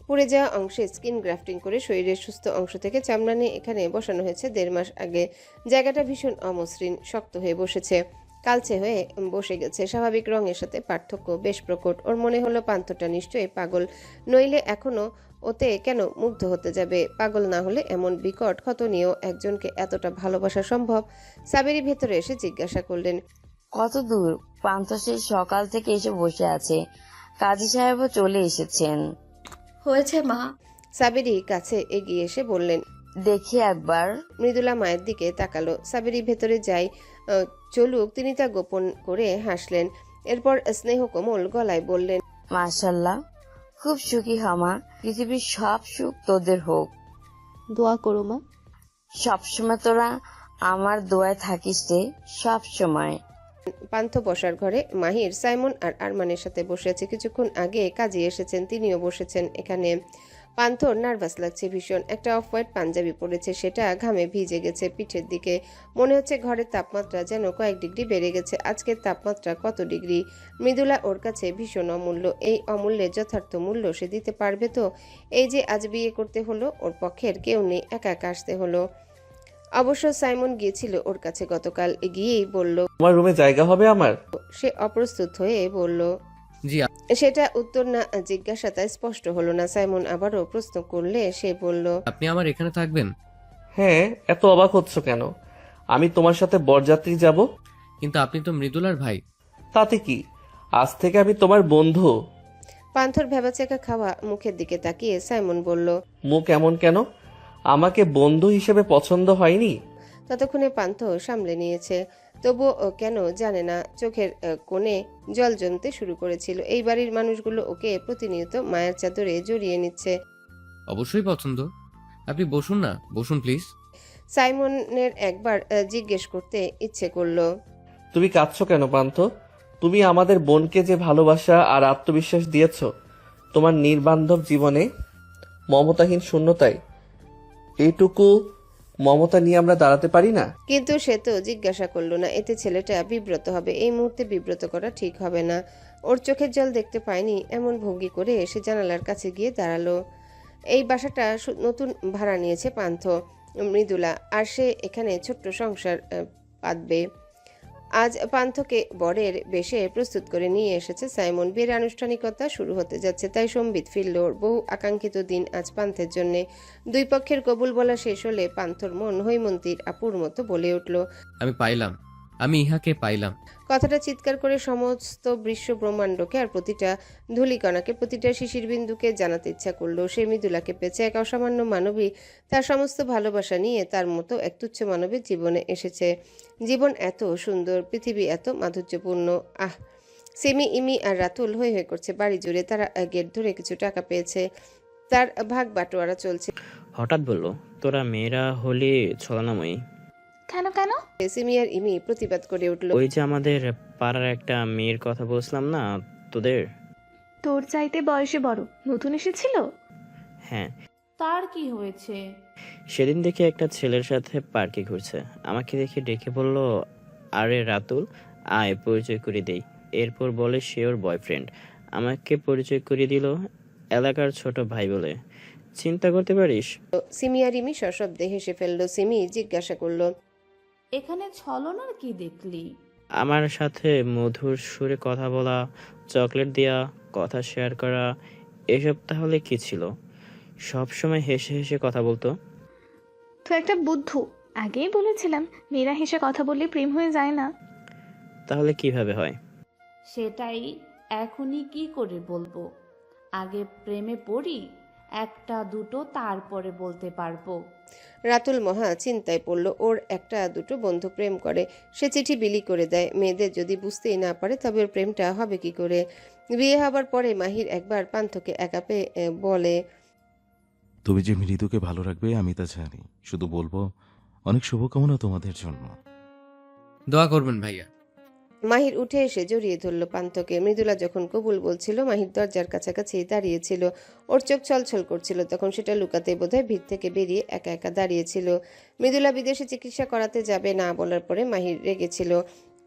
পুড়ে যাওয়া অংশে স্কিন গ্রাফটিং করে শরীরের সুস্থ অংশ থেকে চামড়া নিয়ে এখানে বসানো হয়েছে 1.5 মাস আগে। জায়গাটা ভীষণ অমসৃণ, শক্ত হয়ে বসেছে, কালচে হয়ে বসে গেছে। স্বাভাবিক রঙের সাথে পার্থক্য বেশ প্রকট। ওর মনে হলো পান্থটা নিশ্চয়ই পাগল, নইলে এখনো ওতে কেন মুগ্ধ হতে যাবে। পাগল না হলে এমন বিকট ক্ষত নিয়েও একজনকে এতটা ভালোবাসা সম্ভব? সাবেরি ভেতরে এসে জিজ্ঞাসা করলেন, কত দূর? পান্থ সেই সকাল থেকে এসে বসে আছে, কাজী সাহেবও চলে এসেছেন। হয়েছে মা। সাবেরি কাছে এগিয়ে এসে বললেন। দেখি একবার। মৃদুলা মায়ের দিকে তাকালো। সাবেরি ভেতরে যাই চলুক, তিনি তা গোপন করে হাসলেন। এরপর স্নেহ কোমল গলায় বললেন, মাশাল্লাহ, খুব সুখী হমা। পৃথিবীর সব সুখ তোদের হোক। দোয়া করো মা। সবসময় তোরা আমার দোয়ায় থাকিস রে, সব সময়। পান্থ বসার ঘরে মাহির, সাইমন আর আরমানের সাথে বসে আছে। কিছুক্ষণ আগে কাজী এসেছেন, তিনিও বসেছেন এখানে। পান্থর নার্ভাস লাগছে ভীষণ। একটা অফ হোয়াইট পাঞ্জাবি পরেছে, সেটা ঘামে ভিজে গেছে পিঠের দিকে। মনে হচ্ছে ঘরের তাপমাত্রা যেন কয়েক ডিগ্রি বেড়ে গেছে। আজকের তাপমাত্রা কত ডিগ্রি? মৃদুলা ওর কাছে ভীষণ অমূল্য। এই অমূল্যের যথার্থ মূল্য সে দিতে পারবে তো? এই যে আজ বিয়ে করতে হলো, ওর পক্ষের কেউ নেই, একা একা আসতে হলো। অবশ্য সাইমন গিয়েছিল ওর কাছে গতকাল, গিয়েই বলল, তোমার রুমে জায়গা হবে আমার? সে অপ্রস্তুত হয়ে বলল। জি সেটা উত্তর না জিজ্ঞাসাটা স্পষ্ট হলো না। সাইমন আবারও প্রশ্ন করলে সে বলল, আপনি আমার এখানে থাকবেন? হ্যাঁ, এত অবাক হচ্ছ কেন? আমি তোমার সাথে বরযাত্রী যাব। কিন্তু আপনি তো মৃদুলার ভাই। তাতে কি? আজ থেকে আমি তোমার বন্ধু। পান্থর ভেবাচেকা খাওয়া মুখের দিকে তাকিয়ে সাইমন বলল, মুখ এমন কেন? আমাকে বন্ধু হিসেবে পছন্দ হয়নি? ততক্ষণে পান্থ সামলে নিয়েছে, তবুও ও কেন জানে না চোখের কোণে জল জমতে শুরু করেছিল। এই বাড়ির মানুষগুলো ওকে প্রতিনিয়ত মায়ের চাদরে জড়িয়ে নিচ্ছে। অবশ্যই পছন্দ। আপনি বসুন না, বসুন প্লিজ। সাইমনের একবার জিজ্ঞেস করতে ইচ্ছে করলো, তুমি কাঁদছো কেন পান্থ? তুমি আমাদের বোনকে যে ভালোবাসা আর আত্মবিশ্বাস দিয়েছ, তোমার নির্বান্ধব জীবনে মমতাহীন শূন্যতায় এইটুকু মমতা নিয়ে আমরা দাঁড়াতে পারি না? কিন্তু সে তো জিজ্ঞাসা করলো না, এতে ছেলেটা বিব্রত হবে। এই মুহূর্তে বিব্রত করা ঠিক হবে না। ওর চোখের জল দেখতে পায়নি এমন ভঙ্গি করে সে জানালার কাছে গিয়ে দাঁড়ালো। এই বাসাটা নতুন ভাড়া নিয়েছে পান্থ, মৃদুলা, আর সে এখানে ছোট্ট সংসার পাতবে। আজ পান্থকে বরের বেশে প্রস্তুত করে নিয়ে এসেছে সাইমন। বিয়ের আনুষ্ঠানিকতা শুরু হতে যাচ্ছে, তাই সম্বিত ফিরল। বহু আকাঙ্ক্ষিত দিন আজ পান্থের জন্যে। দুই পক্ষের কবুল বলা শেষ হলে পান্থর মন হৈমন্তীর আপুর মতো বলে উঠল, আমি পাইলাম আমি ইহাকে পাইলাম। কথাটা চিৎকার করে সমস্ত বিশ্ব ব্রহ্মাণ্ডকে আর প্রতিটা ধূলিকণাকে, প্রতিটা শিশির বিন্দুকে জানাতে ইচ্ছা করলো সে মৃদুলাকে পেয়েছে। এক অসামান্য মানবী তার সমস্ত ভালোবাসা নিয়ে তার মতো এক তুচ্ছ মানবের জীবনে এসেছে। জীবন এত সুন্দর, পৃথিবী এত মাধুর্যপূর্ণ। আহ, সিমি, ইমি আর রাতুল হই হই করছে বাড়ি জুড়ে। তারা গেট ধরে কিছু টাকা পেয়েছে, তার ভাগ বাটোয়ারা চলছে। হঠাৎ বলল, তোরা মেয়েরা হলে ছলনাময়ী। কেন কেন? সিমি আর ইমি প্রতিবাদ করে উঠল। ওই যে আমাদের পাড়ার একটা মেয়ের কথা বলছিলাম না তোদের? তোর চাইতে বয়সে বড়, নতুন এসেছিল। হ্যাঁ, তার কি হয়েছে? সেদিন দেখে একটা ছেলের সাথে পার্কে ঘুরছে। আমাকে দেখে ডেকে বলল, আরে রাতুল, আয় পরিচয় করে দেই। এরপর বলে সে ওর বয়ফ্রেন্ড। আমাকে পরিচয় করে দিল এলাকার ছোট ভাই বলে। চিন্তা করতে পারিস? সিমি আর ইমি সশব্দে হেসে ফেলল। সিমি জিজ্ঞাসা করলো, এখানে ছলনার কি দেখলি? আমার সাথে মধুর সুরে কথা বলা, চকলেট দেয়া, কথা শেয়ার করা, এসব তাহলে কি ছিল? সব সময় হেসে হেসে কথা বলতো। তো একটা বুদ্ধু, আগেই বলেছিলাম মেয়েরা হেসে কথা বললে প্রেম হয়ে যায় না। তাহলে কিভাবে হয়? সেটাই এখনই কি করে বলবো? আগে প্রেমে পড়ি, একটা দুটো, তারপরে বলতে পারবো। রাতুল মহা চিন্তায় পড়ল। ওর একটা দুটো বন্ধু প্রেম করে, সে চিঠি বিলি করে দেয়। মেয়েদের যদি বুঝতেই না পারে তবে ওর প্রেমটা হবে কি করে? বিয়ে হবার পরে মাহির একবার পান্থকে একা পেয়ে বলে, তুমি যে মৃদুকে ভালো রাখবে আমি তা জানি, শুধু বলবো অনেক শুভকামনা তোমাদের জন্য। দোয়া করবেন ভাইয়া। মাহির উঠে এসে জড়িয়ে ধরল পান্থকে। মৃদুলা যখন কবুল বলছিল মাহির দরজার কাছাকাছি দাঁড়িয়েছিল। ওর চোখ ছলছল করছিল, তখন সেটা লুকাতে বোধহয় ভিড় থেকে বেরিয়ে একা একা দাঁড়িয়েছিল। মৃদুলা বিদেশে চিকিৎসা করাতে যাবে না বলার পরে মাহির রেগেছিল,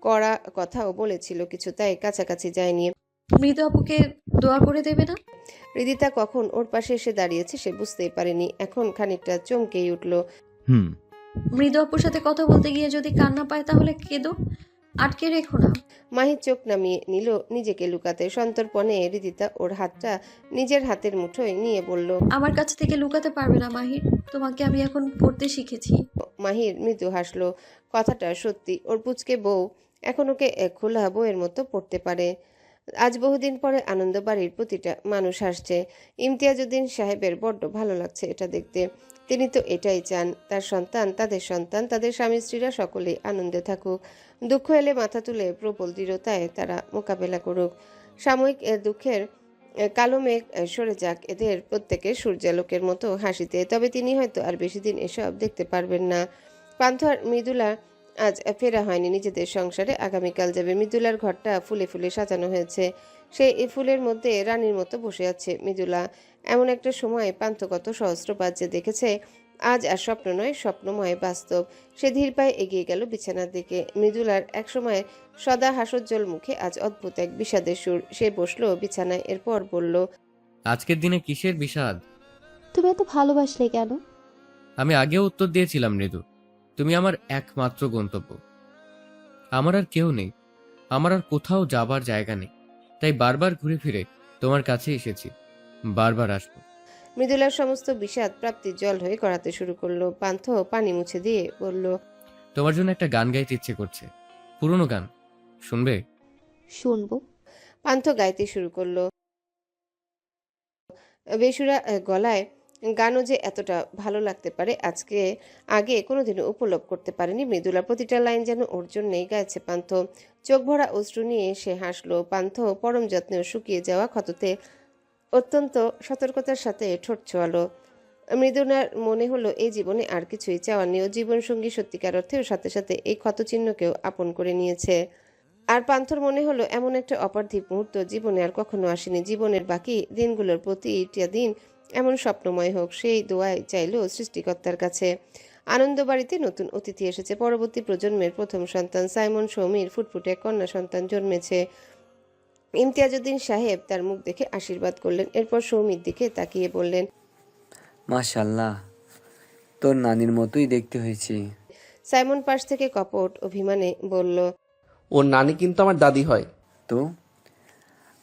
কড়া কথাও বলেছিল কিছু, তাই কাছাকাছি যায়নি। মৃদু আপুকে দোয়া করে দেবে না? হৃদিতা কখন ওর পাশে এসে দাঁড়িয়েছে সে বুঝতেই পারেনি। এখন খানিকটা চমকেই উঠল। মৃদু আপুর সাথে কথা বলতে গিয়ে যদি কান্না পায় তাহলে কেঁদো, আটকে রেখো না। মাহির চোখ নামিয়ে নিল নিজেকে লুকাতে। সন্তর্পণে হৃদিতা ওর হাতটা নিজের হাতের মুঠোয় নিয়ে বলল, আমার কাছ থেকে লুকাতে পারবে না মাহির, তোমাকে আমি এখন পড়তে শিখেছি। মাহির মৃদু হাসলো। কথাটা সত্যি, ওর পুচকে বউ এখন ওকে খোলা বউয়ের মতো পড়তে পারে। আজ বহুদিন পরে আনন্দবাড়ির প্রতিটা মানুষ হাসছে। ইমতিয়াজউদ্দিন সাহেবের বড্ড ভালো লাগছে এটা দেখতে। তিনি তো এটাই চান, তার সন্তান, তাদের স্বামী স্ত্রীরা সকলেই আনন্দে থাকুক। দুঃখ এলে মাথা তুলে প্রবল দৃঢ়তায় তারা মোকাবেলা করুক। সাময়িক দুঃখের কালো মেঘ সরে যাক এদের প্রত্যেকের সূর্যালোকের মতো হাসিতে। তবে তিনি হয়তো আর বেশি দিন এসব দেখতে পারবেন না। পান্থ আর মৃদুলা আজ ফেরা হয়নি নিজেদের সংসারে, আগামীকাল যাবে। মৃদুলার ঘরটা ফুলে ফুলে সাজানো হয়েছে। সেই ফুলের মধ্যে রানীর মতো বসে আছে মৃদুলা। এমন একটা সময় পান্থ কত সহস্রপাত যে দেখেছে। আজ আর স্বপ্ন নয়, স্বপ্নময় বাস্তব। সে ধীর পায়ে এগিয়ে গেল বিছানার দিকে। মৃদুলার একসময় সদা হাসজ্জ্বল মুখে আজ অদ্ভুত এক বিষাদের সুর। সে বসলো বিছানায়, এরপর বলল, আজকের দিনে কিসের বিষাদ? তুমি এত ভালোবাসলে কেন? আমি আগেও উত্তর দিয়েছিলাম মৃদু, তুমি আমার একমাত্র গন্তব্য। আমার আর কেউ নেই, আমার আর কোথাও যাবার জায়গা নেই, তাই বারবার ঘুরে ফিরে তোমার কাছে এসেছি, বারবার আসবো। মৃদুলার সমস্ত বিষাদ প্রাপ্তির জল হয়ে গড়াতে শুরু করলো। পান্থ পানি মুছে দিয়ে বলল, তোমার জন্য একটা গান গাইতে ইচ্ছে করছে, পুরনো গান, শুনবে? শুনবো। পান্থ গাইতে শুরু করলো। বেসুরা গলায় গানও যে এতটা ভালো লাগতে পারে আগে কোনোদিনও উপলব্ধ করতে পারেনি মৃদুলা। প্রতিটা লাইন যেন ওর জন্যই গাইছে পান্থ। চোখ ভরা অশ্রু নিয়ে সে হাসলো। পান্থ পরম যত্নে শুকিয়ে যাওয়া ক্ষততে অত্যন্ত সতর্কতার সাথে ঠোঁট ছোঁয়ালো। মৃদুলার মনে হলো এই জীবনে আর কিছুই চাওয়ার নেই। জীবনসঙ্গী সত্যিকার অর্থেও সাথে সাথে এই ক্ষতচিহ্নকেও আপন করে নিয়েছে। আর পান্থর মনে হলো এমন একটা অপার্থিব মুহূর্ত জীবনে আর কখনো আসেনি। জীবনের বাকি দিনগুলোর প্রতিটা দিন এমন স্বপ্নময় হোক, সেই দোয়াই চাইল সৃষ্টিকর্তার কাছে। আনন্দবাড়িতে নতুন অতিথি এসেছে। পরবর্তী প্রজন্মের প্রথম সন্তান সাইমন সৌমির ফুটফুটে কন্যা সন্তান জন্মেছে। ইমতিয়াজউদ্দিন সাহেব তার মুখ দেখে আশীর্বাদ করলেন, এরপর সৌমির দিকে তাকিয়ে বললেন, মাশাআল্লাহ, তোর নানির মতোই দেখতে হয়েছে। সাইমন পাশ থেকে কপট অভিমানে বলল, ওর নানি কিন্তু আমার দাদি হয়। তো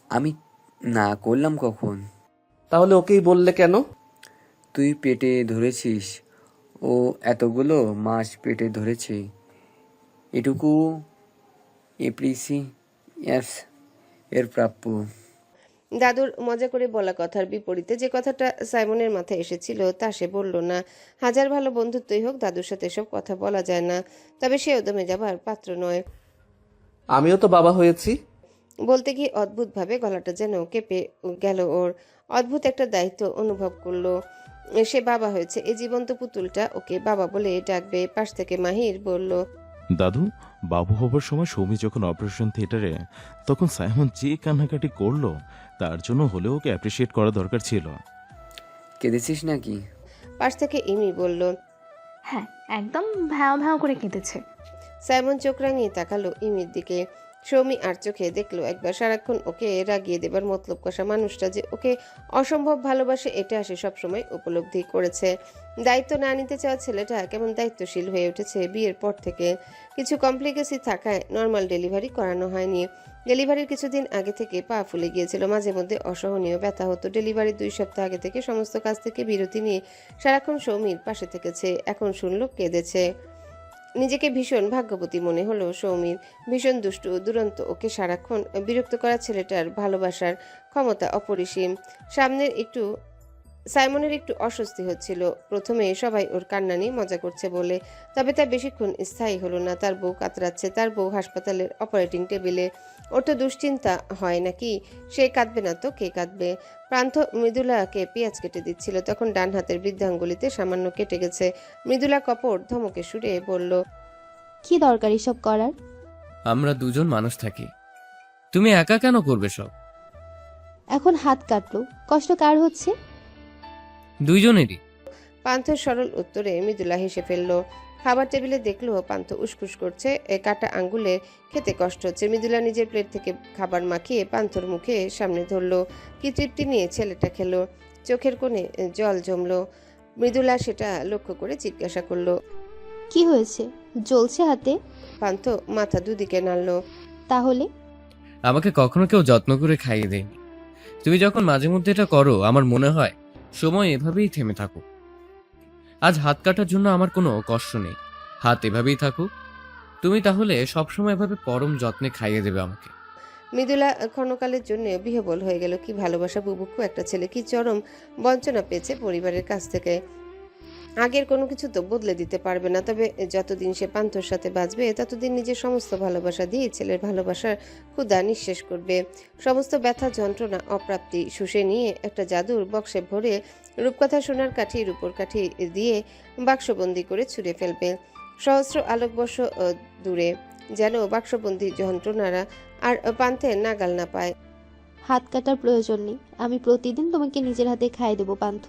আমি না করলাম কখন? তাহলে ওকেই বললে কেন? তুই পেটে ধরেছিস, ও এতগুলো মাস পেটে ধরেছে, এটুকু এপ্রিসি এস এর প্রাপ্য। দাদুর মজা করে বলা কথার বিপরীতে যে কথাটা সাইমনের মাথায় এসেছিল তা সে বলল না। হাজার ভালো বন্ধুত্বই হোক, দাদুর সাথে এসব কথা বলা যায় না। তবে সে উদমে যাবার পাত্র নয়। আমিও তো বাবা হয়েছি। বলতে গিয়ে অদ্ভুতভাবে গলাটা যেন কেঁপে গেল ওর। অদ্ভুত একটা দায়িত্ব অনুভব করলো। সে বাবা হয়েছে, এই জীবন্ত পুতুলটা ওকে বাবা বলে ডাকবে। পাশ থেকে মাহির বলল, দাদু, বাবু হবার সময় সৌমি যখন অপারেশন থিয়েটারে, তখন সাইমন যে কান্নাকাটি করলো, তার জন্য হলেও ওকে অ্যাপ্রিসিয়েট করা দরকার ছিল। কেঁদেছিস নাকি? পাশ থেকে ইমি বলল। হ্যাঁ, একদম ভ্যাও ভ্যাও করে কেঁদেছে। সাইমন চোখ রাঙিয়ে তাকালো ইমির দিকে। সৌমি আর চোখে দেখলো একবার সারাক্ষণ ওকে রাগিয়ে দেবার মতলব কষা মানুষটা যে ওকে অসম্ভব ভালোবাসে, এটা সে সবসময় উপলব্ধি করেছে। দায়িত্ব না নিতে চাওয়া ছেলেটা কেমন দায়িত্বশীল হয়ে উঠেছে বিয়ের পর থেকে। কিছু কমপ্লিকেসি থাকায় নর্মাল ডেলিভারি করানো হয়নি। ডেলিভারির কিছুদিন আগে থেকে পা ফুলে গিয়েছিল, মাঝে মধ্যে অসহনীয় ব্যথা হতো। ডেলিভারির 2 সপ্তাহ আগে থেকে সমস্ত কাজ থেকে বিরতি নিয়ে সারাক্ষণ সৌমির পাশে থেকেছে। এখন শুনলো কেঁদেছে। নিজেকে ভীষণ ভাগ্যবতী মনে হলো সৌমির। ভীষণ দুষ্টু, দুরন্ত, ওকে সারাক্ষণ বিরক্ত করা ছেলেটার ভালোবাসার ক্ষমতা অপরিসীম। সাইমনের একটু অস্বস্তি হচ্ছিল। প্রথমে সবাই ওর কান্না নিয়ে মজা করছে বলে, তবে তা বেশিক্ষণ স্থায়ী হলো না। তার বউ কাতরাচ্ছে, তার বউ হাসপাতালের অপারেটিং টেবিলে। ওর তো দুশ্চিন্তা হয় নাকি? সে কাঁদবে না তো কে কাঁদবে? প্রান্ত মৃদুলাকে পেঁয়াজ কেটে দিচ্ছিল, তখন ডান হাতের বৃদ্ধাঙ্গুলিতে সামান্য কেটে গেছে। মৃদুলা কপট ধমকে সুরে বলল, কি দরকার এসব করার? আমরা দুজন মানুষ থাকি, তুমি একা কেন করবে সব? এখন হাত কাটলো, কষ্ট কার হচ্ছে? দুইজনেরই। পান্থর সরল উত্তরে মৃদুলা হেসে ফেলল। খাবার টেবিলে দেখলো পান্থ উসকুস করছে, কাটা আঙ্গুলে খেতে কষ্ট হচ্ছে। মৃদুলা নিজের প্লেট থেকে খাবার মাখিয়ে পান্থর মুখে সামনে ধরলো। কি তৃপ্তি নিয়ে ছেলেটা খেলো। চোখের কোণে জল জমলো। মৃদুলা সেটা লক্ষ্য করে জিজ্ঞাসা করলো, কি হয়েছে? জ্বলছে হাতে? পান্থ মাথা দুদিকে নাড়ল। তাহলে? আমাকে কখনো কেউ যত্ন করে খাইয়ে দেয়নি। তুমি যখন মাঝে মধ্যে এটা করো, আমার মনে হয় সময় এভাবেই থেমে থাকুক। আজ হাত কাটার জন্য আমার কোনো কষ্ট নেই, হাত এভাবেই থাকুক। তুমি তাহলে সবসময় এভাবে পরম যত্নে খাইয়ে দেবে আমাকে। মৃদুলা ক্ষণকালের জন্য বিহ্বল হয়ে গেল। কি ভালোবাসা বুভুক্ষু একটা ছেলে, কি চরম বঞ্চনা পেয়েছে পরিবারের কাছ থেকে। আগের কোনো কিছু তো বদলে দিতে পারবে না, তবে যতদিন সে পান্থর সাথে বাঁচবে ততদিন নিজের সমস্ত ভালোবাসা দিয়ে ছেলের ভালোবাসার ক্ষুধা নিঃশেষ করবে। সমস্ত ব্যথা, যন্ত্রণা, অপ্রাপ্তি শুষে নিয়ে একটা জাদুর বক্সে ভরে রূপকথা সোনার কাঠি, রূপোর কাঠি দিয়ে বাক্সবন্দি করে ছুঁড়ে ফেলবে সহস্র আলোকবর্ষ দূরে, যেন বাক্সবন্দি যন্ত্রণারা আর পান্থের নাগাল না পায়। হাত কাটার প্রয়োজন নেই, আমি প্রতিদিন তোমাকে নিজের হাতে খাইয়ে দেবো পান্থ।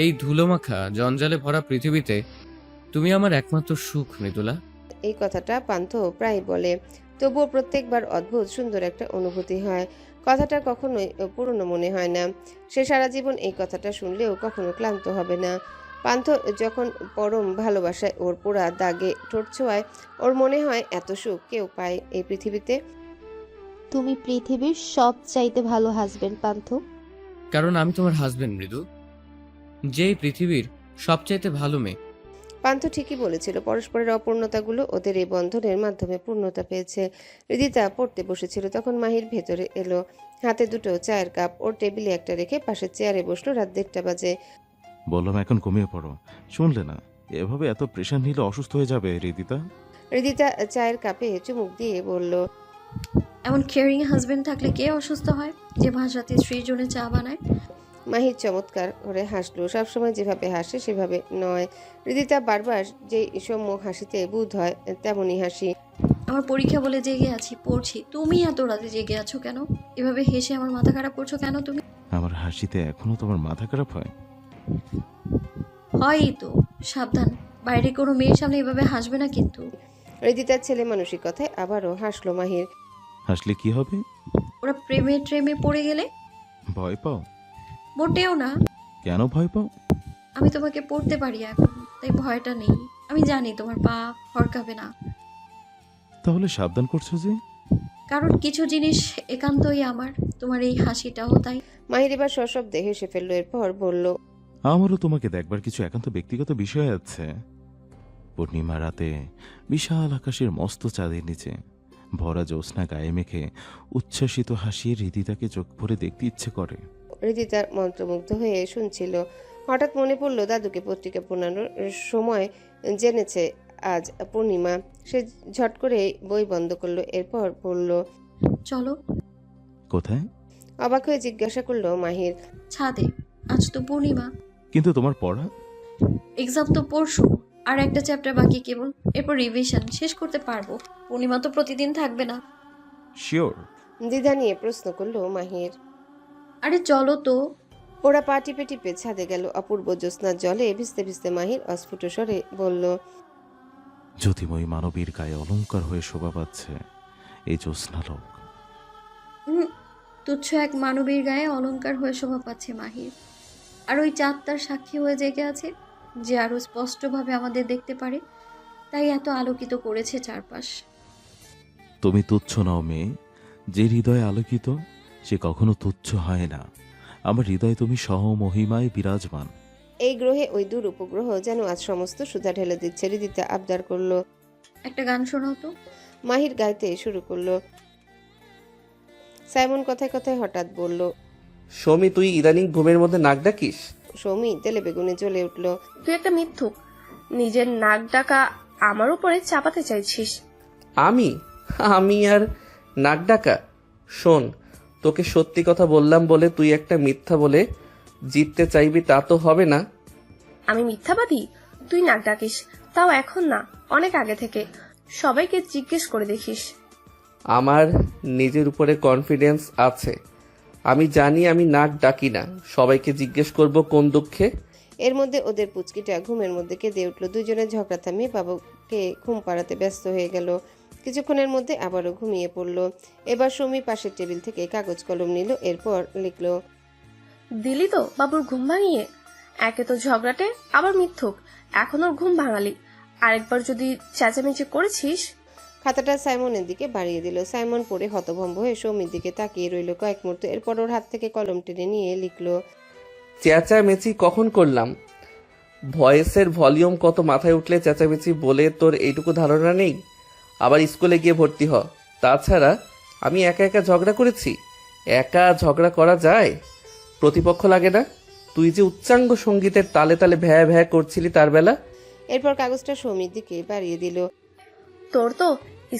এই ধুলোমাখা জঞ্জালে ভরা পৃথিবীতে তুমি আমার একমাত্র সুখ মৃদুলা। এই কথাটা পান্থ প্রায় বলে, তবুও প্রত্যেকবার অদ্ভুত সুন্দর একটা অনুভূতি হয়। কথাটা কখনোই পুরনো মনে হয় না। সে সারা জীবন এই কথাটা শুনলেও কখনো ক্লান্ত হবে না। পান্থ যখন পরম ভালোবাসায় ওর পোড়া দাগে ঠোঁট ছোঁয়ায়, ওর মনে হয় এত সুখ কেউ পায় এই পৃথিবীতে। তুমি পৃথিবীর সবচাইতে ভালো হাজবেন্ড পান্থ। কারণ আমি তোমার হাজবেন্ড মৃদু, যেই পৃথিবীর সবচাইতে ভালো মেয়ে। পান্থ ঠিকই বলেছিল, পরস্পরের অপূর্ণতাগুলো ওদের এই বন্ধনের মাধ্যমে পূর্ণতা পেয়েছে। রিদিতা পড়তে বসেছিল, তখন মাহির ভেতরে এলো। হাতে দুটো চায়ের কাপ ওর টেবিলে একটা রেখে পাশের চেয়ারে বসলো। রাত 1:30 বাজে। বললাম এখন কমিয়ে পড়ো, শুনলে না? এভাবে এত প্রেশার নিলে অসুস্থ হয়ে যাবে রিদিতা। রিদিতা চায়ের কাপে চুমুক দিয়ে বলল, এমন কেয়ারিং হাজবেন্ড থাকলে কে অসুস্থ হয়, যে মাঝরাতে স্ত্রীর জন্য চা বানায়? মাহির চমৎকার করে হাসলো। সবসময় যেভাবে হাসে সেভাবে নয়। রিদিতা বারবার যে সম্মুখ হাসিতে বোধ হয় তেমনই হাসি। আমার পরীক্ষা বলে জেগে আছি, পড়ছি, তুমি এত রাতে জেগে আছো কেন? এভাবে হেসে আমার মাথা খারাপ করছো কেন তুমি? আমার হাসিতে এখনো তোমার মাথা খারাপ হয়? হয়ই তো, সাবধান, বাইরে কোনো মেয়ের সামনে এভাবে হাসবে না কিন্তু। রিদিতার ছেলে মানসিক কথায় আবারও হাসলো মাহির। হাসলে কি হবে? ওরা প্রেমে ট্রেমে পড়ে গেলে? ভয় পাও? মোটেও না। কেন ভয় পাও? আমি তোমাকে পড়তে পারি এখন, তাই ভয়টা নেই। আমি জানি তোমার পা হরকাবে না। তাহলে সাবধান করছো যে? কারণ কিছু জিনিস একান্তই আমার, তোমার এই হাসিটাও তাই। মাহির এবার সশব্দে হেসে ফেললো। এরপর বলল, আমারও তোমাকে দেখবার কিছু একান্ত ব্যক্তিগত বিষয় আছে। পূর্ণিমা রাতে বিশাল আকাশের মস্ত চাঁদের নিচে ভরা জ্যোৎস্না গায়ে মেখে উচ্ছ্বাসিত হাসিয়ে হৃদিতাকে চোখ ভরে দেখতে ইচ্ছে করে। হৃদিতার মন্ত্রমুগ্ধ হয়ে শুনছিল। হঠাৎ মনে পড়ল দাদুকে পত্রিকা পড়ানোর সময় জেনেছে আজ পূর্ণিমা। সে ঝট করে বই বন্ধ করলো, এরপর বলল, চলো। কোথায়? অবাক হয়ে জিজ্ঞাসা করলো মাহির। ছাদে, আজ তো পূর্ণিমা। কিন্তু তোমার পড়া? এক্সাম তো পরশু, আর একটা চ্যাপ্টার বাকি কেবল, এরপর রিভিশন শেষ করতে পারবো। পূর্ণিমা তো প্রতিদিন থাকবে না। শিওর? দ্বিধা নিয়ে প্রশ্ন করলো মাহির। আরে চলো তো। ওরা পা টিপে টিপে ছাদে গেল। অপূর্ব জ্যোৎস্নার জলে ভিজতে ভিজতে মাহির অস্ফুট স্বরে বলল, জ্যোতিময়ী মানবীর গায়ে অলংকার হয়ে শোভা পাচ্ছে এই জ্যোৎস্নালোক। তুচ্ছ এক মানবীর গায়ে অলংকার হয়ে শোভা পাচ্ছে মাহির। আর ওই চাঁদ তার সাক্ষী হয়ে জেগে আছে, যে আরো স্পষ্টভাবে আমাদের দেখতে পারে, তাই এত আলোকিত করেছে চারপাশ। তুমি তুচ্ছ নও মেয়ে, যে হৃদয় আলোকিত সে কখনো তুচ্ছ হয় না। আমার হৃদয়ে তুমি সহমহিমায় বিরাজমান। এই গ্রহে ওই দূর উপগ্রহ যেন আজ সমস্ত সুধা ঢেলে দিচ্ছে। হৃদিতা আবদার করলো, একটা গান শোনাও তো। মাহির গাইতে শুরু করলো। সাইমন কথায় কথায় হঠাৎ বলল, সৌমি, তুই ইদানিং ঘুমের মধ্যে নাক ডাকিস। সৌমি তেলে বেগুনে জ্বলে উঠল। তুই একটা মিথ্যুক, নিজের নাক ডাকা আমার উপরে চাপাতে চাইছিস। আমি আর নাক ডাকা? শোন, তোকে সত্যি কথা বললাম বলে তুই একটা মিথ্যা বলে জিততে চাইবি তা তো হবে না। আমি মিথ্যাবাদী? তুই নাক ডাকিস, তাও এখন না, অনেক আগে থেকে। সবাইকে জিজ্ঞেস করে দেখিস। আমার নিজের উপরে কনফিডেন্স আছে। আমি জানি আমি নাক ডাকি না। সবাইকে জিজ্ঞেস করব কোন দুঃখে। এর মধ্যে ওদের পুচকিটা ঘুমের মধ্যে কেঁদে উঠল। দুজনের ঝগড়া থামিয়ে বাবুকে ঘুম পাড়াতে ব্যস্ত হয়ে গেল। কিছুক্ষণের মধ্যে আবারও ঘুমিয়ে পড়ল। এবার সৌমি পাশের টেবিল থেকে কাগজ কলম নিল, এরপর লিখল, দিলি তো বাবুর ঘুম ভাঙিয়ে। একে তো ঝগড়াটে, আবার মিথ্যুক, এখন ওর ঘুম ভাঙালি। আরেকবার যদি চেঁচামেচি করেছিস। খাতাটা সাইমনের দিকে বাড়িয়ে দিল। সাইমন পড়ে হতভম্ব হয়ে সৌমির দিকে তাকিয়ে রইল কয়েক মুহূর্ত, এরপর ওর হাত থেকে কলম টেনে নিয়ে লিখল, চেঁচামেচি কখন করলাম? ভয়েসের ভলিউম কত মাথায় উঠলে চেঁচামেচি বলে তোর এইটুকু ধারণা নেই? আবার স্কুলে গিয়ে ভর্তি হ। তাছাড়া আমি একা একা ঝগড়া করেছি? একা ঝগড়া করা যায়? প্রতিপক্ষ লাগে না? তুই যে উচ্চাঙ্গ সঙ্গীতের তালে তালে ভ্যা ভ্যা করছিলি তার বেলা। এরপর কাগজটা সৌমির দিকে বাড়িয়ে দিল। তোর তো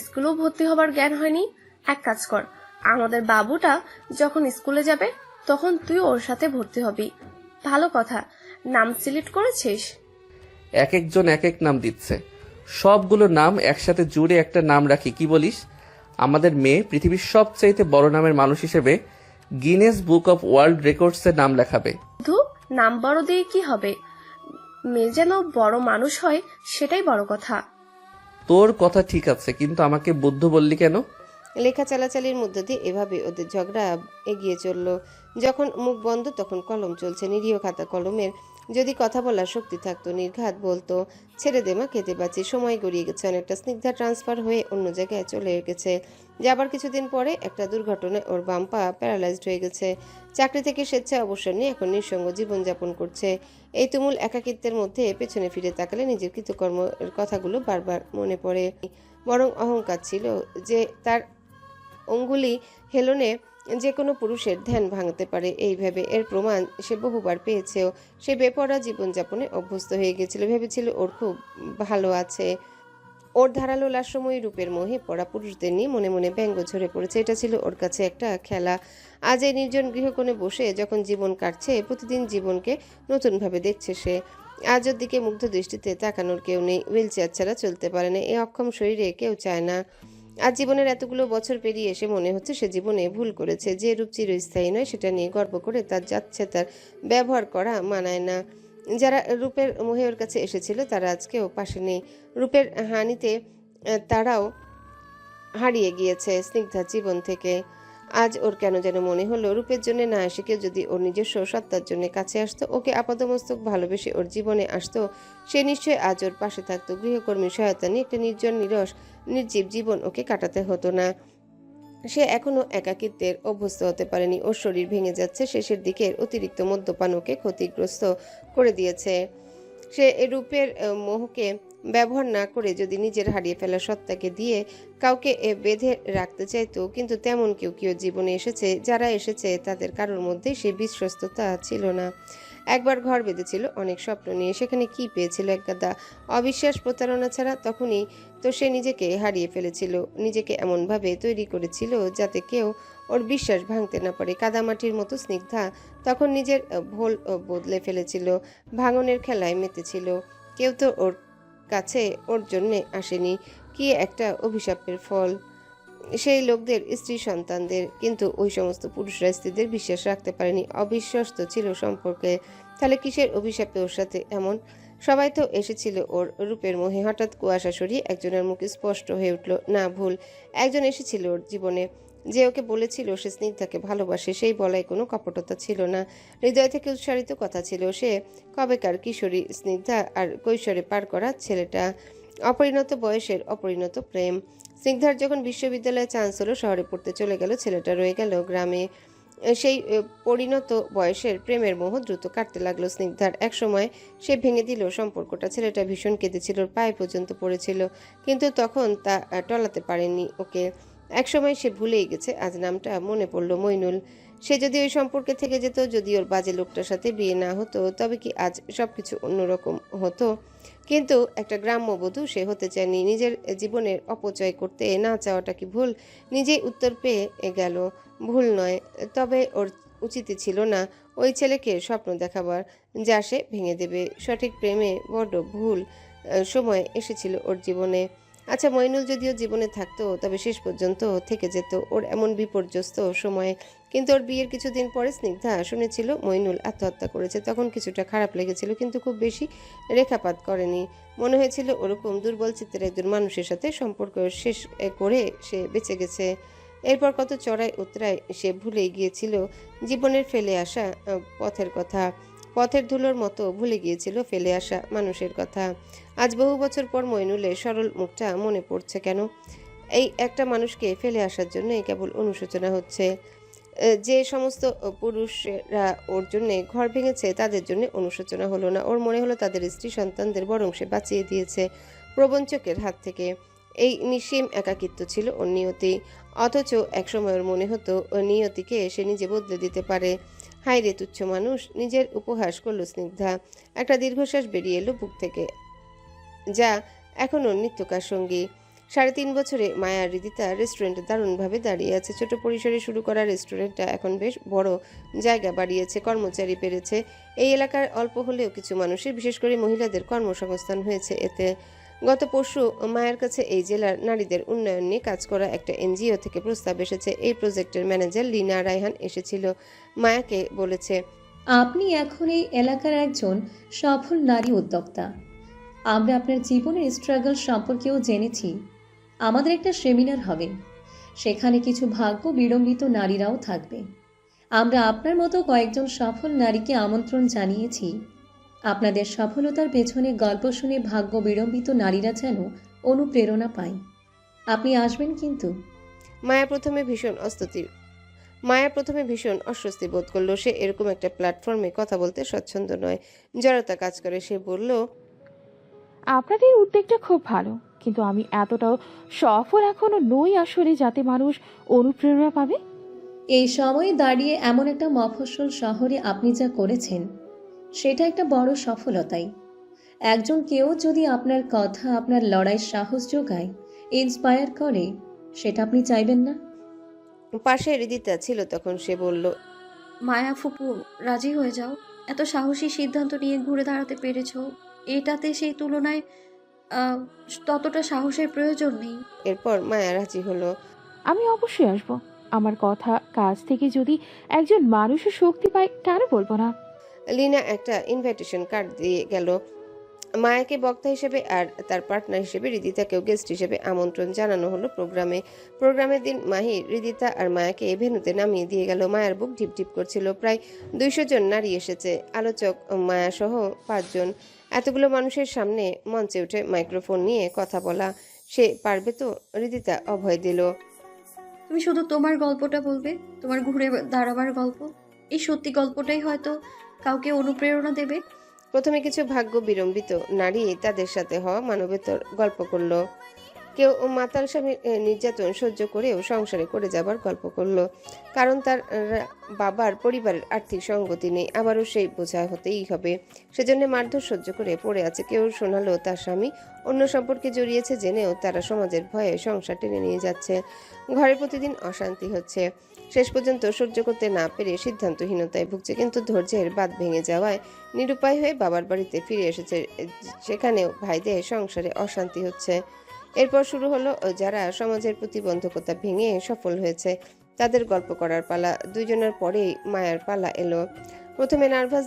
স্কুলেও ভর্তি হবার জ্ঞান হয়নি। এক কাজ কর, আমাদের বাবুটা যখন স্কুলে যাবে তখন তুই ওর সাথে ভর্তি হবি। ভালো কথা, নাম সিলেক্ট করেছিস? এক একজন এক এক নাম দিচ্ছে, সবগুলো নাম একসাথে জুড়ে একটা নাম রাখি, কি বলিস? আমাদের মেয়ে পৃথিবীর সবচাইতে বড় নামের মানুষ হিসেবে গিনেস বুক অফ ওয়ার্ল্ড রেকর্ডসের নাম লেখাবে। নাম বড় দিয়ে কি হবে? মেয়ে যেন বড় মানুষ হয়, সেটাই বড় কথা। তোর কথা ঠিক আছে, কিন্তু আমাকে বুদ্ধ বললি কেন? লেখা চালাচালির মধ্যে দিয়ে এভাবে ওদের ঝগড়া এগিয়ে চলল। যখন মুখ বন্ধ তখন কলম চলছে। নিরীহ খাতা কলমের যদি কথা বলার শক্তি থাকতো নির্ঘাত বলতো, ছেড়ে দে মা, খেতে পাচ্ছি। সময় গড়িয়ে গেছে অনেকটা। স্নিগ্ধা ট্রান্সফার হয়ে অন্য জায়গায় চলে গেছে। যাবার কিছুদিন পরে একটা দুর্ঘটনায় ওর বাম পা প্যারালাইজড হয়ে গেছে। চাকরি থেকে স্বেচ্ছা অবসর নিয়ে এখন নিঃসঙ্গ জীবনযাপন করছে। এই তুমুল একাকিত্বের মধ্যে পেছনে ফিরে তাকালে নিজের কৃতকর্মের কথাগুলো বারবার মনে পড়ে। বরং অহংকার ছিল যে তার অঙ্গুলি হেলনে যে কোনো পুরুষের ধ্যান ভাঙতে পারে। এই ভেবে এর প্রমাণ সে বহুবার পেয়েছেও। সে বেপরোয়া জীবনযাপনে অভ্যস্ত হয়ে গেছিল। ভেবেছিল ওর খুব ভালো আছে। ওর ধারালো লাস্যময়ী রূপের মোহে পড়া পুরুষদের নিয়ে মনে মনে ব্যঙ্গ ঝরে পড়েছে। এটা ছিল ওর কাছে একটা খেলা। আজ এই নির্জন গৃহকোণে বসে যখন জীবন কাটছে, প্রতিদিন জীবনকে নতুনভাবে দেখছে সে। আজ ওর দিকে মুগ্ধ দৃষ্টিতে তাকানোর কেউ নেই। হুইল চেয়ার ছাড়া চলতে পারে না। এই অক্ষম শরীরে কেউ চায় না। আজ জীবনের এতগুলো বছর পেরিয়ে এসে মনে হচ্ছে সে জীবনে ভুল করেছে। যে রূপ চিরস্থায়ী নয় সেটা নিয়ে গর্ব করে তার যাচ্ছে তার ব্যবহার করা মানায় না। যারা রূপের মোহে ওর কাছে এসেছিল তারা আজকেও পাশে নেই। রূপের হানিতে তারাও হারিয়ে গিয়েছে স্নিগ্ধার জীবন থেকে। আজ ওর কেন যেন মনে হলো রূপের জন্য না এসে কেউ যদি ওর নিজস্ব সত্তার জন্য কাছে আসতো, ওকে আপাদমস্তক ভালোবেসে ওর জীবনে আসতো, সে নিশ্চয়ই আজ ওর পাশে থাকতো। গৃহকর্মীর সহায়তা নিয়ে একটা নির্জন নিরস নির্জীব জীবন ওকে কাটাতে হতো না। সে এখনো একাকিত্বের অভ্যস্ত হতে পারেনি। ওর শরীর ভেঙে যাচ্ছে। শেষের দিকের অতিরিক্ত মদ্যপান ওকে ক্ষতিগ্রস্ত করে দিয়েছে। সে রূপের মোহকে ব্যবহার না করে যদি নিজের হারিয়ে ফেলা সত্তাকে দিয়ে কাউকে বেঁধে রাখতে চাইতো, কিন্তু তেমন কেউ কেউ জীবনে এসেছে, যারা এসেছে তাদের কারোর মধ্যে সে বিশ্বস্ততা ছিল না। একবার ঘর বেঁধেছিল অনেক স্বপ্ন নিয়ে, সেখানে কি পেয়েছিল? একগাদা অবিশ্বাস, প্রতারণা ছাড়া। তখনই তো সে নিজেকে হারিয়ে ফেলেছিল, নিজেকে এমনভাবে তৈরি করেছিল যাতে কেউ ওর বিশ্বাস ভাঙতে না পারে। কাদামাটির মতো স্নিগ্ধা তখন নিজের ভোল বদলে ফেলেছিল, ভাঙনের খেলায় মেতেছিল। কেউ তো ওর কাছে ওর জন্যে আসেনি, কি একটা অভিশাপের ফল সেই লোকদের, স্ত্রী সন্তানদের। কিন্তু ওই সমস্ত পুরুষরা স্ত্রীদের বিশ্বাস রাখতে পারেনি, অবিশ্বস্ত ছিল সম্পর্কে। তাহলে কিসের অভিশাপে ওর সাথে এমন? সবাই তো এসেছিল ওর রূপের মোহে। হঠাৎ কুয়াশা সরিয়ে একজনের মুখে স্পষ্ট হয়ে উঠল, না ভুল, একজন এসেছিল ওর জীবনে, যে ওকে বলেছিল সে স্নিগ্ধাকে ভালোবাসে। সেই বলায় কোনো কপটতা ছিল না, হৃদয় থেকে উচ্চারিত কথা ছিল। সে কবেকার কিশোরী স্নিগ্ধা, আর কৈশোরে পার করা ছেলেটা, অপরিণত বয়সের অপরিণত প্রেম। স্নিগ্ধার যখন বিশ্ববিদ্যালয়ে চান্স হলো, শহরে পড়তে চলে গেল, ছেলেটা রয়ে গেল গ্রামে। সেই পরিণত বয়সের প্রেমের মোহ দ্রুত কাটতে লাগলো স্নিগ্ধার। একসময় সে ভেঙে দিল সম্পর্কটা। ছেলেটা ভীষণ কেঁদেছিল, ওর পায়ে পর্যন্ত পড়েছিল, কিন্তু তখন তা টলাতে পারেনি ওকে। একসময় সে ভুলেই গেছে, আজ নামটা মনে পড়লো, মইনুল। সে যদি ওই সম্পর্কে থেকে যেত, যদি ওর বাজে লোকটার সাথে বিয়ে না হতো, তবে কি আজ সবকিছু অন্যরকম হতো? কিন্তু একটা গ্রাম্যবধূ সে হতে চায়নি। নিজের জীবনের অপচয় করতে না চাওয়াটা কি ভুল? নিজেই উত্তর পেয়ে গেল, ভুল নয়। তবে ওর উচিত ছিল না ওই ছেলেকে স্বপ্ন দেখাবার, যা সে ভেঙে দেবে। সঠিক প্রেমে বড্ড ভুল সময় এসেছিল ওর জীবনে। আচ্ছা, মইনুল যদিও জীবনে থাকতো, তবে শেষ পর্যন্ত থেকে যেত ওর এমন বিপর্যস্ত সময়ে। কিন্তু ওর বিয়ের কিছুদিন পরে স্নিগ্ধা শুনেছিল মইনুল আত্মহত্যা করেছে। তখন কিছুটা খারাপ লেগেছিল, কিন্তু খুব বেশি রেখাপাত করেনি। মনে হয়েছিল ওরকম দুর্বল চিত্তের একজন মানুষের সাথে সম্পর্ক শেষ করে সে বেঁচে গেছে। এরপর কত চড়াই উতরাই সে ভুলে গিয়েছিল জীবনের ফেলে আসা পথের কথা। পথের ধুলোর মতো ভুলে গিয়েছিল ফেলে আসা মানুষের কথা। আজ বহু বছর পর মইনুলের সরল মুখটা মনে পড়ছে কেন? এই একটা মানুষকে ফেলে আসার জন্য কেবল অনুশোচনা হচ্ছে। যে সমস্ত পুরুষরা ওর জন্যে ঘর ভেঙেছে, তাদের জন্য অনুশোচনা হলো না। ওর মনে হলো তাদের স্ত্রী সন্তানদের বরং সে বাঁচিয়ে দিয়েছে প্রবঞ্চকের হাত থেকে। এই নিঃসীম একাকিত্ব ছিল ওর নিয়তি। অথচ একসময় ওর মনে হতো ওর নিয়তিকে সে নিজে বদলে দিতে পারে। হায় রে তুচ্ছ মানুষ, নিজের উপহাস করলো স্নিগ্ধা। একটা দীর্ঘশ্বাস বেরিয়ে এলো বুক থেকে, যা এখন ওর নিত্যকার সঙ্গী। 3.5 বছরে মায়া হৃদিতা রেস্টুরেন্টে দারুণভাবে দাঁড়িয়ে আছে। ছোট পরিসরে শুরু করা রেস্টুরেন্টটা এখন বেশ বড় জায়গা বাড়িয়েছে, কর্মচারী বেড়েছে। এই এলাকার অল্প হলেও কিছু মানুষের, বিশেষ করে মহিলাদের কর্মসংস্থান হয়েছে এতে। গত পরশু মায়ের কাছে এই জেলার নারীদের উন্নয়ন নিয়ে কাজ করা একটা এনজিও থেকে প্রস্তাব এসেছে। এই প্রজেক্টের ম্যানেজার লীনা রায়হান এসেছিল, মায়াকে বলেছে, আপনি এখন এই এলাকার একজন সফল নারী উদ্যোক্তা। আমরা আপনার জীবনের স্ট্রাগল সম্পর্কেও জেনেছি। আমাদের একটা সেমিনার হবে, সেখানে কিছু ভাগ্য বিড়ম্বিত নারীরাও থাকবে। আমরা আপনার মতো কয়েকজন সফল নারীকে আমন্ত্রণ জানিয়েছি। আপনাদের সফলতার পেছনে গল্প শুনে ভাগ্য বিড়ম্বিত নারীরা যেন অনুপ্রেরণা পায়। আপনি আসবেন কিন্তু? মায়া প্রথমে ভীষণ অস্বস্তি বোধ করলো। সে এরকম একটা প্ল্যাটফর্মে কথা বলতে স্বচ্ছন্দ নয়, জড়তা কাজ করে। সে বলল, আপনাদের উদ্যোগটা খুব ভালো, কিন্তু আমি এতটাও সফল এখনো নই আসলে যাতে মানুষ অনুপ্রেরণা পাবে। এই সময়ে দাঁড়িয়ে এমন একটা মফস্বল শহরে আপনি যা করেছেন, সেটা একটা বড় সফলতাই। একজন কেউ যদি আপনার কথা, আপনার লড়াইয়ের সাহস যোগায়, ইন্সপায়ার করে, সেটা আপনি চাইবেন না? পাশে হৃদিতা ছিল তখন। সে বলল, মায়া ফুপু, রাজি হয়ে যাও। এত সাহসী সিদ্ধান্ত নিয়ে ঘুরে দাঁড়াতে পেরেছো, এটাতে সেই তুলনায় ততটা সাহসের প্রয়োজন নেই। এরপর মায়া রাজি হলো। আমি অবশ্যই আসবো। আমার কথা কাজ থেকে যদি একজন মানুষের শক্তি পায়, কেন বলবো না? লীনা একটা ইনভাইটেশন কার্ড দিয়ে গেল মায়াকে বক্তা হিসেবে, আর তার পার্টনার হিসেবে হৃদিতাকেও গেস্ট হিসেবে আমন্ত্রণ জানানো হলো প্রোগ্রামের দিন মাহির হৃদিতা আর মায়াকে ভেন্যুতে নামিয়ে দিয়ে গেল। মায়ার বুক ঢিপ ঢিপ করছিল। প্রায় 200 জন নারী এসেছে, আলোচক মায়া সহ 5 জন। এতগুলো মানুষের সামনে মঞ্চে উঠে মাইক্রোফোন নিয়ে কথা বলা সে পারবে তো? হৃদিতা অভয় দিল, তুমি শুধু তোমার গল্পটা বলবে, তোমার ঘুরে দাঁড়াবার গল্প। এই সত্যি গল্পটাই হয়তো কাউকে অনুপ্রেরণা দেবে। প্রথমে কিছু ভাগ্য বিড়ম্বিত নারী তাদের সাথে হওয়া মানবেতর গল্প করলো। কেউ মাতাল স্বামীর নির্যাতন সহ্য করেও সংসারে করে যাবার গল্প করলো, কারণ তার বাবার পরিবারের আর্থিক সঙ্গতি নেই, আবারও সেই বোঝা হতেই হবে, সেজন্য মারধর সহ্য করে পড়ে আছে। কেউ শোনালো তার স্বামী অন্য সম্পর্কে জড়িয়েছে জেনেও তারা সমাজের ভয়ে সংসার টেনে নিয়ে যাচ্ছে, ঘরে প্রতিদিন অশান্তি হচ্ছে। শেষ পর্যন্ত সহ্য করতে না পেরে সিদ্ধান্তহীনতায় ভুগছে, কিন্তু ধৈর্যের বাঁধ ভেঙে যাওয়ায় নিরুপায় হয়ে বাবার বাড়িতে ফিরে এসেছে, সেখানেও ভাইদের সংসারে অশান্তি হচ্ছে। এরপর শুরু হলো যারা সমাজের প্রতিবন্ধকতা ভেঙে সফল হয়েছে তাদের গল্প করার পালা। দুইজনের পরেই মায়ার পালা এলো। প্রথমে নার্ভাস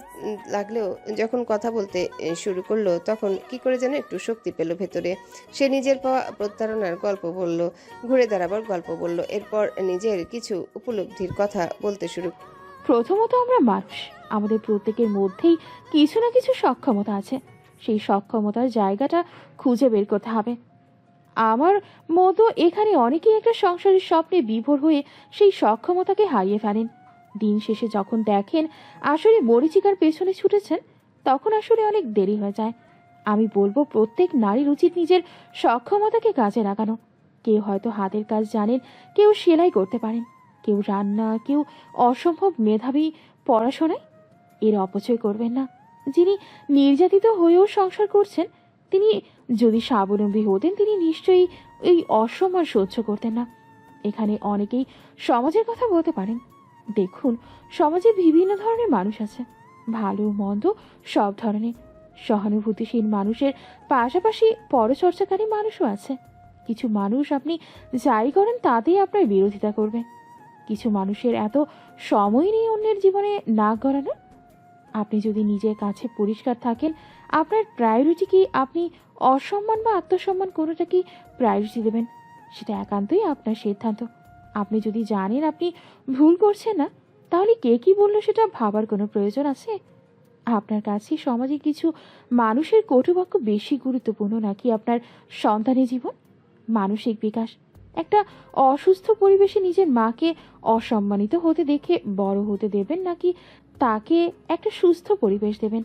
লাগলেও যখন কথা বলতে শুরু করলো তখন কি করে যেন একটু শক্তি পেল ভেতরে। সে নিজের পাওয়া প্রতারণার গল্প বলল, ঘুরে দাঁড়াবার গল্প বলল, এরপর নিজের কিছু উপলব্ধির কথা বলতে শুরু। প্রথমত আমরা মানুষ, আমাদের প্রত্যেকের মধ্যেই কিছু না কিছু সক্ষমতা আছে। সেই সক্ষমতার জায়গাটা খুঁজে বের করতে হবে। আমার মতো এখানে অনেকেই একটা সংসারের স্বপ্নে বিভোর হয়ে সেই সক্ষমতাকে হারিয়ে ফেলেন। দিন শেষে যখন দেখেন আসলে মরীচিকার পেছনে ছুটেছেন, তখন আসলে অনেক দেরি হয়ে যায়। আমি বলবো প্রত্যেক নারীর উচিত নিজের সক্ষমতাকে কাজে লাগানো। কেউ হয়তো হাতের কাজ জানেন, কেউ সেলাই করতে পারেন, কেউ রান্না, কেউ অসম্ভব মেধাবী পড়াশোনায়। এর অপচয় করবেন না। যিনি নির্যাতিত হয়েও সংসার করছেন, তিনি যদি স্বাবলম্বী হতেন তিনি নিশ্চয়ই এই অসম্মান সহ্য করতেন না। এখানে অনেকেই সমাজের কথা বলতে পারেন। দেখুন, সমাজে বিভিন্ন ধরনের মানুষ আছে, ভালো মন্দ সব ধরনের। সহানুভূতিশীল মানুষের পাশাপাশি পরচর্চাকারী মানুষও আছে। কিছু মানুষ আপনি যাই করেন তাতেই আপনার বিরোধিতা করবে। কিছু মানুষের এত সময় নেই অন্যের জীবনে নাক গলানো। আপনি যদি নিজের কাছে পরিষ্কার থাকেন, আপনার প্রায়োরিটি কি, আপনি অসম্মান বা আত্মসম্মান কোনোটা কি প্রায়োরিটি দেবেন, সেটা একান্তই আপনার সিদ্ধান্ত। আপনি যদি জানেন আপনি ভুল করছেন না, তাহলে কে কি বললো সেটা ভাবার কোনো প্রয়োজন আছে? আপনার কাছে সমাজে কিছু মানুষের কটুবাক্য বেশি গুরুত্বপূর্ণ নাকি আপনার সন্তানের জীবন, মানসিক বিকাশ? একটা অসুস্থ পরিবেশে নিজের মাকে অসম্মানিত হতে দেখে বড় হতে দেবেন, নাকি তাকে একটা সুস্থ পরিবেশ দেবেন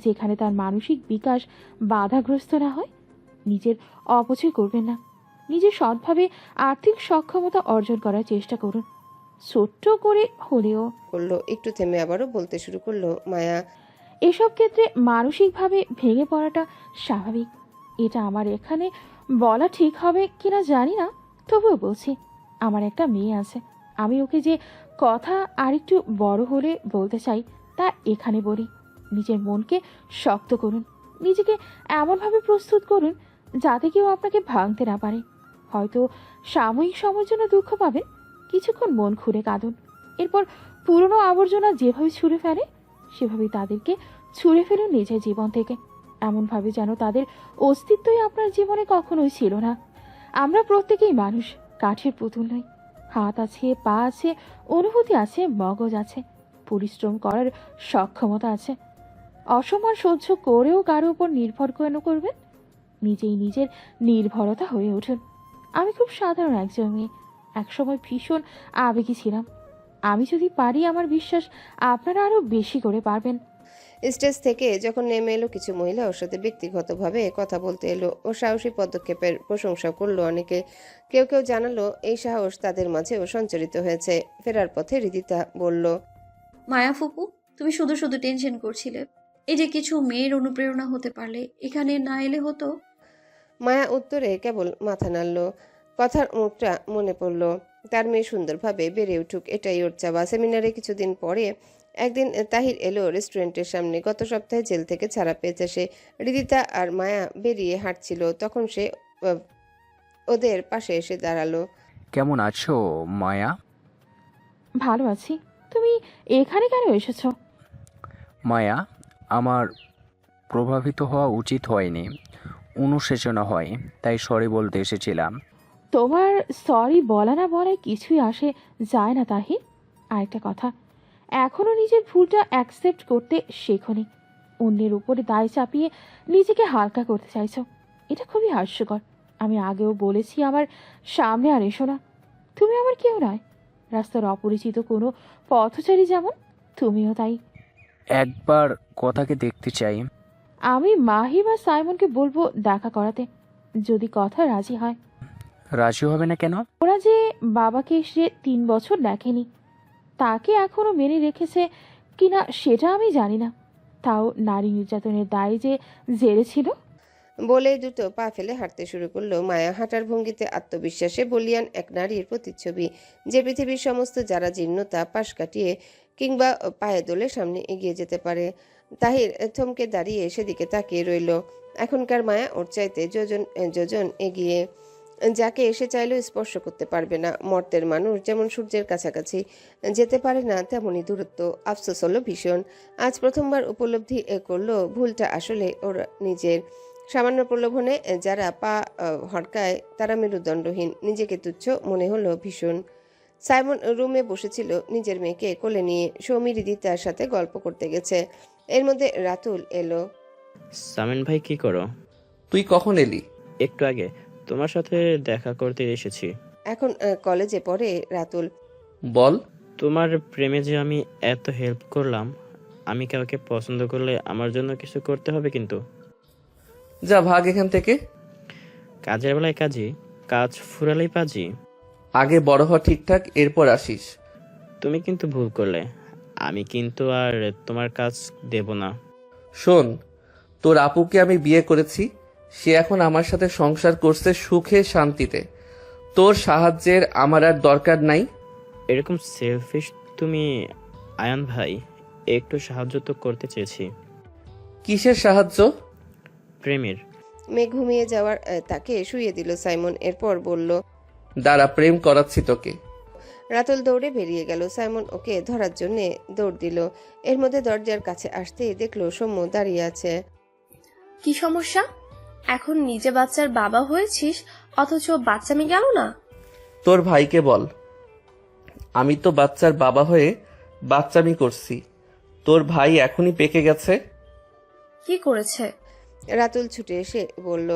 যেখানে তার মানসিক বিকাশ বাধাগ্রস্ত না হয়? নিজের অপচয় করবেন না। নিজের সৎভাবে আর্থিক সক্ষমতা অর্জন করার চেষ্টা করুন, ছোট্ট করে হলেও। করলো একটু থেমে আবারও বলতে শুরু করলো মায়া। এসব ক্ষেত্রে মানসিকভাবে ভেঙে পড়াটা স্বাভাবিক। এটা আমার এখানে বলা ঠিক হবে কিনা জানি না, তবুও বলছি। আমার একটা মেয়ে আছে, আমি ওকে যে কথা আরেকটু বড় হলে বলতে চাই তা এখানে বলি। নিজের মনকে শক্ত করুন, নিজেকে এমনভাবে প্রস্তুত করুন যাতে কেউ আপনাকে ভাঙতে না পারে। হয়তো সাময়িক সময়ের জন্য দুঃখ পাবেন, কিছুক্ষণ মন খুলে কাঁদুন। এরপর পুরনো আবর্জনা যেভাবে ছুঁড়ে ফেলে সেভাবেই তাদেরকে ছুঁড়ে ফেলুন নিজের জীবন থেকে, এমনভাবে যেন তাদের অস্তিত্বই আপনার জীবনে কখনোই ছিল না। আমরা প্রত্যেকেই মানুষ, কাঠের পুতুল নই। হাত আছে, পা আছে, অনুভূতি আছে, মগজ আছে, পরিশ্রম করার সক্ষমতা আছে। অসম্মান সহ্য করেও কারো উপর নির্ভর কেন করবেন? নিজেই নিজের নির্ভরতা হয়ে উঠুন। আমি খুব সাধারণ একজন মেয়ে, একসময় ভীষণ আবেগী ছিলাম। আমি যদি পারি, আমার বিশ্বাস আপনারা আরো বেশি করে পারবেন। স্টেজ থেকে যখন নেমে এলো কিছু মহিলা ওর সাথে ব্যক্তিগতভাবে কথা বলতে এলো। ও সাহসী পদক্ষেপের প্রশংসা করলো অনেকে। কেউ কেউ জানালো এই সাহস তাদের মাঝেও সঞ্চারিত হয়েছে। ফেরার পথে হৃদিতা বলল, মায়া ফুপু, তুমি শুধু শুধু টেনশন করছিলে। এই যে কিছু মেয়ের অনুপ্রেরণা হতে পারলে এখানে না এলে হতো। মায়া উত্তরে কেবল মাথা নাড়ল। কথার মুখটা মনে পড়ল। তার মেয়ে সুন্দরভাবে বেড়ে উঠুক, এটাই ওর চাওয়া। সেমিনারে কিছুদিন পরে একদিন তাহির এলো রেস্টুরেন্টের সামনে। গত সপ্তাহে জেল থেকে ছাড়া পেয়েছে সে। হৃদিতা আর মায়া বেরিয়ে হাঁটছিল, তখন সে ওদের পাশে এসে দাঁড়ালো। কেমন আছো মায়া? ভালো আছি। তুমি এখানে কেন এসেছো? মায়া, আমার প্রভাবিত হওয়া উচিত হয়নি, অনুশোচনা হয়, তাই সরি বলতে এসেছিলাম। তোমার সরি বলা না বলায় কিছুই আসে যায় না তাহির। আরেকটা কথা, এখনো নিজের ভুলটা অ্যাকসেপ্ট করতে শেখোনি। অন্যের উপরে দায় চাপিয়ে নিজেকে হালকা করতে চাইছো, এটা খুবই হাস্যকর। আমি আগেও বলেছি আমার সামনে আর এসো না। তুমি আমার কেউ নয়, রাস্তার অপরিচিত কোনো পথচারী যেমন তুমিও তাই। একবার কথাকে দেখতে চাই। আমি মাহি বা সাইমনকে বলবো দেখা করাতে, যদি কথা রাজি হয়। রাজি হবে না কেন? ওরা যে বাবাকে সে 3 বছর দেখেনি, তাকে এখনো মেনে রেখেছে কিনা সেটা আমি জানি না। তাও নারী নির্যাতনের দায় যে জেরে ছিল। বলে দুটো পা ফেলে হাঁটতে শুরু করলো মায়া। হাঁটার ভঙ্গিতে আত্মবিশ্বাসে বলিয়ান এক নারীর প্রতিচ্ছবি, যে পৃথিবীর সমস্ত যারা জীর্ণতা পাশ কাটিয়ে কিংবা পায়ে দোলে সামনে এগিয়ে যেতে পারে। তাহির থমকে দাঁড়িয়ে সেদিকে তাকিয়ে রইল। এখনকার মায়া ওর চাইতে যোজন যোজন এগিয়ে, যাকে এসে চাইলেও স্পর্শ করতে পারবে না। মর্তের মানুষ যেমন সূর্যের কাছাকাছি যেতে পারে না, তেমনই দূরত্ব। আফসোস হলো ভীষণ। আজ প্রথমবার উপলব্ধি করলো ভুলটা আসলে ওর নিজের। সামান্য প্রলোভনে যারা পা হড়কায় তারা মেরুদণ্ডহীন। নিজেকে তুচ্ছ মনে হলো ভীষণ। সাইমন রুমে বসেছিল নিজের মেয়েকে কোলে নিয়ে। সৌমি হৃদিতার সাথে গল্প করতে গেছে। এর মধ্যে রাতুল এলো। সামিন ভাই কি করো? তুই কখন এলি? একটু আগে তোমার সাথে দেখা করতে এসেছি। এখন কলেজে পড়ে রাতুল। বল। তোমার প্রেমে যে আমি এত হেল্প করলাম, আমি কাউকে পছন্দ করলে আমার জন্য কিছু করতে হবে কিন্তু। যা ভাগ এখান থেকে। কাজের বেলায় কাজী, কাজ ফুরালেই পাজি। আগে বড় হ ঠিকঠাক, এরপর আসিস। তুমি কিন্তু ভুল করলে, আমি কিন্তু আর তোমার কাজ দেব না। শোন, তোর আপুকে আমি বিয়ে করেছি, সে এখন আমার সাথে সংসার করছে সুখে শান্তিতে। তোর সাহায্যের আমার আর দরকার নাই। এরকম সেলফিশ তুমি আয়ান ভাই? একটু সাহায্য তো করতে চেয়েছি। কিসের সাহায্য? প্রেমের। মেয়ে ঘুমিয়ে যাওয়ার তাকে শুইয়ে দিল সাইমন। এরপর বলল, দাঁড়া, প্রেম করাচ্ছি তোকে। রাতুল দৌড়ে বেরিয়ে গেল। সাইমন ওকে ধরার জন্য দৌড় দিল। এর মধ্যে দরজার কাছে আসতেই দেখলো সৌম্য দাঁড়িয়ে আছে। কি সমস্যা? এখন নিজে বাচ্চার বাবা হয়েছিস, অথচ বাচ্চামি গেল না? তোর ভাইকে বল, আমি তো বাচ্চার বাবা হয়ে বাচ্চামি করছি। তোর ভাই এখনই পেকে গেছে। কি করেছে? রাতুল ছুটে এসে বলল,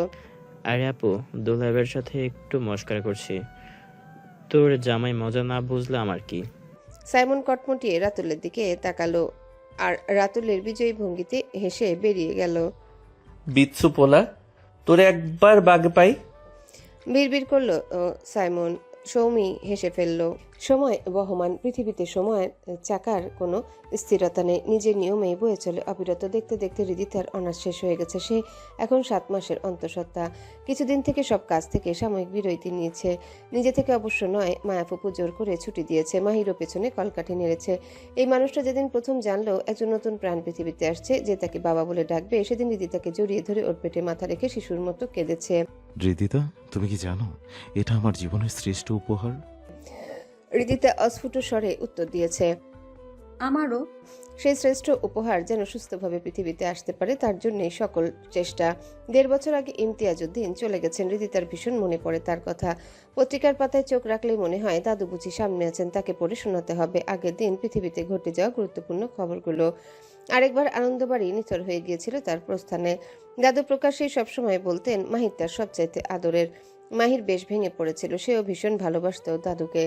আরে আপু, দুলাইবের সাথে একটু মস্করা করছি। তোর জামাই মজা না বুঝলে আমার কি? সাইমন কটমটিয়ে রাতুলের দিকে তাকালো আর রাতুলের বিজয়ী ভঙ্গিতে হেসে বেরিয়ে গেল। বিচ্ছু পোলা, তোরে একবার বাগ পাই। বিড়বিড় করলো সাইমন। সৌমি হেসে ফেলল। সময় বহমান, পৃথিবীতে সময়ের চাকার কোনো স্থিরতা নেই। নিজের নিয়মেই বয়ে চলে অবিরত। দেখতে দেখতে হৃদিতার অনার্স শেষ হয়ে গেছে। সে এখন 7 মাসের অন্তঃসত্ত্বা। কিছুদিন থেকে সব কাজ থেকে সাময়িক বিরতি নিয়েছে। নিজে থেকে অবশ্য নয়, মায়াফুপু জোর করে ছুটি দিয়েছে। মাহিরও পেছনে কলকাঠি নেড়েছে। এই মানুষটা যেদিন প্রথম জানলো একজন নতুন প্রাণ পৃথিবীতে আসছে, যে তাকে বাবা বলে ডাকবে, সেদিন হৃদিতাকে জড়িয়ে ধরে ওর পেটে মাথা রেখে শিশুর মতো কেঁদেছে। হৃদিতা, তুমি কি জানো এটা আমার জীবনের শ্রেষ্ঠ উপহার? হৃদিতা অস্ফুট স্বরে উত্তর দিয়েছে, আমারও। সেই শ্রেষ্ঠ উপহার যেন সুস্থভাবে পৃথিবীতে আসতে পারে, তার জন্যই সকল চেষ্টা। 1.5 বছর আগে ইমতিয়াজউদ্দিন চলে গেছেন। হৃদিতার ভীষণ মনে পড়ে তার কথা। পত্রিকার পাতায় চোখ রাখলেই মনে হয় দাদু বুঝি সামনে আছেন, তাকে পড়ে শোনাতে হবে আগের দিন পৃথিবীতে ঘটে যাওয়া গুরুত্বপূর্ণ খবরগুলো। আরেকবার আনন্দবাড়ি নিথর হয়ে গিয়েছিল তার প্রস্থানে। দাদু প্রকাশ্যেই সবসময় বলতেন মাহির তার সবচাইতে আদরের। মাহির বেশ ভেঙে পড়েছিল, সেও ভীষণ ভালোবাসত দাদুকে।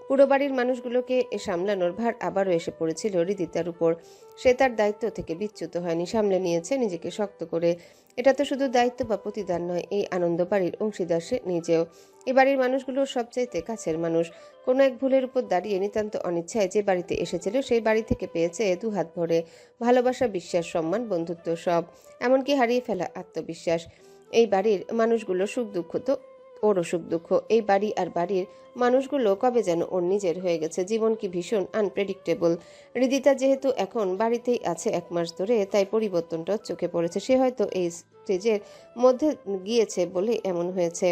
পুরো বাড়ির মানুষগুলোকে সামলানোর ভার আবারও এসে পড়েছিল হৃদিতার উপর। সে তার দায়িত্ব থেকে বিচ্যুত হয়নি, সামলে নিয়েছে নিজেকে শক্ত করে। এটা তো শুধু দায়িত্ব বা প্রতিদান নয়, এই আনন্দ বাড়ির অংশীদার সে নিজেও। এ বাড়ির মানুষগুলোর সবচাইতে কাছের মানুষ। কোনো এক ভুলের উপর দাঁড়িয়ে নিতান্ত অনিচ্ছায় যে বাড়িতে এসেছিল, সেই বাড়ি থেকে পেয়েছে 2 হাত ভরে ভালোবাসা, বিশ্বাস, সম্মান, বন্ধুত্ব, সব। এমনকি হারিয়ে ফেলা আত্মবিশ্বাস। এই বাড়ির মানুষগুলো সুখ দুঃখ তো ওরও সুখ দুঃখ। এই বাড়ি আর বাড়ির মানুষগুলো কবে যেন ওর নিজের হয়ে গেছে। জীবন কি ভীষণ আনপ্রেডিক্টেবল। হৃদিতা যেহেতু এখন বাড়িতেই আছে 1 মাস ধরে, তাই পরিবর্তনটা চোখে পড়েছে। সে হয়তো এই স্টেজের মধ্যে গিয়েছে বলে এমন হয়েছে।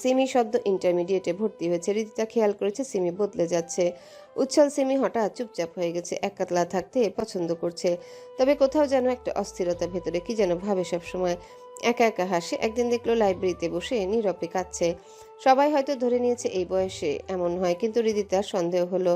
সিমি সদ্য ইন্টারমিডিয়েটে ভর্তি হয়েছে। হৃদিতা খেয়াল করেছে সিমি বদলে যাচ্ছে। উচ্ছল সিমি হঠাৎ চুপচাপ হয়ে গেছে, একলা থাকতে পছন্দ করছে। তবে কোথাও যেন একটা অস্থিরতা ভেতরে, কি যেন ভাবে সবসময়। একা একা হাসে। একদিন দেখলো লাইব্রেরিতে বসে নীরবে কাঁদছে। সবাই হয়তো ধরে নিয়েছে এই বয়সে এমন হয়, কিন্তু হৃদিতার সন্দেহ হলো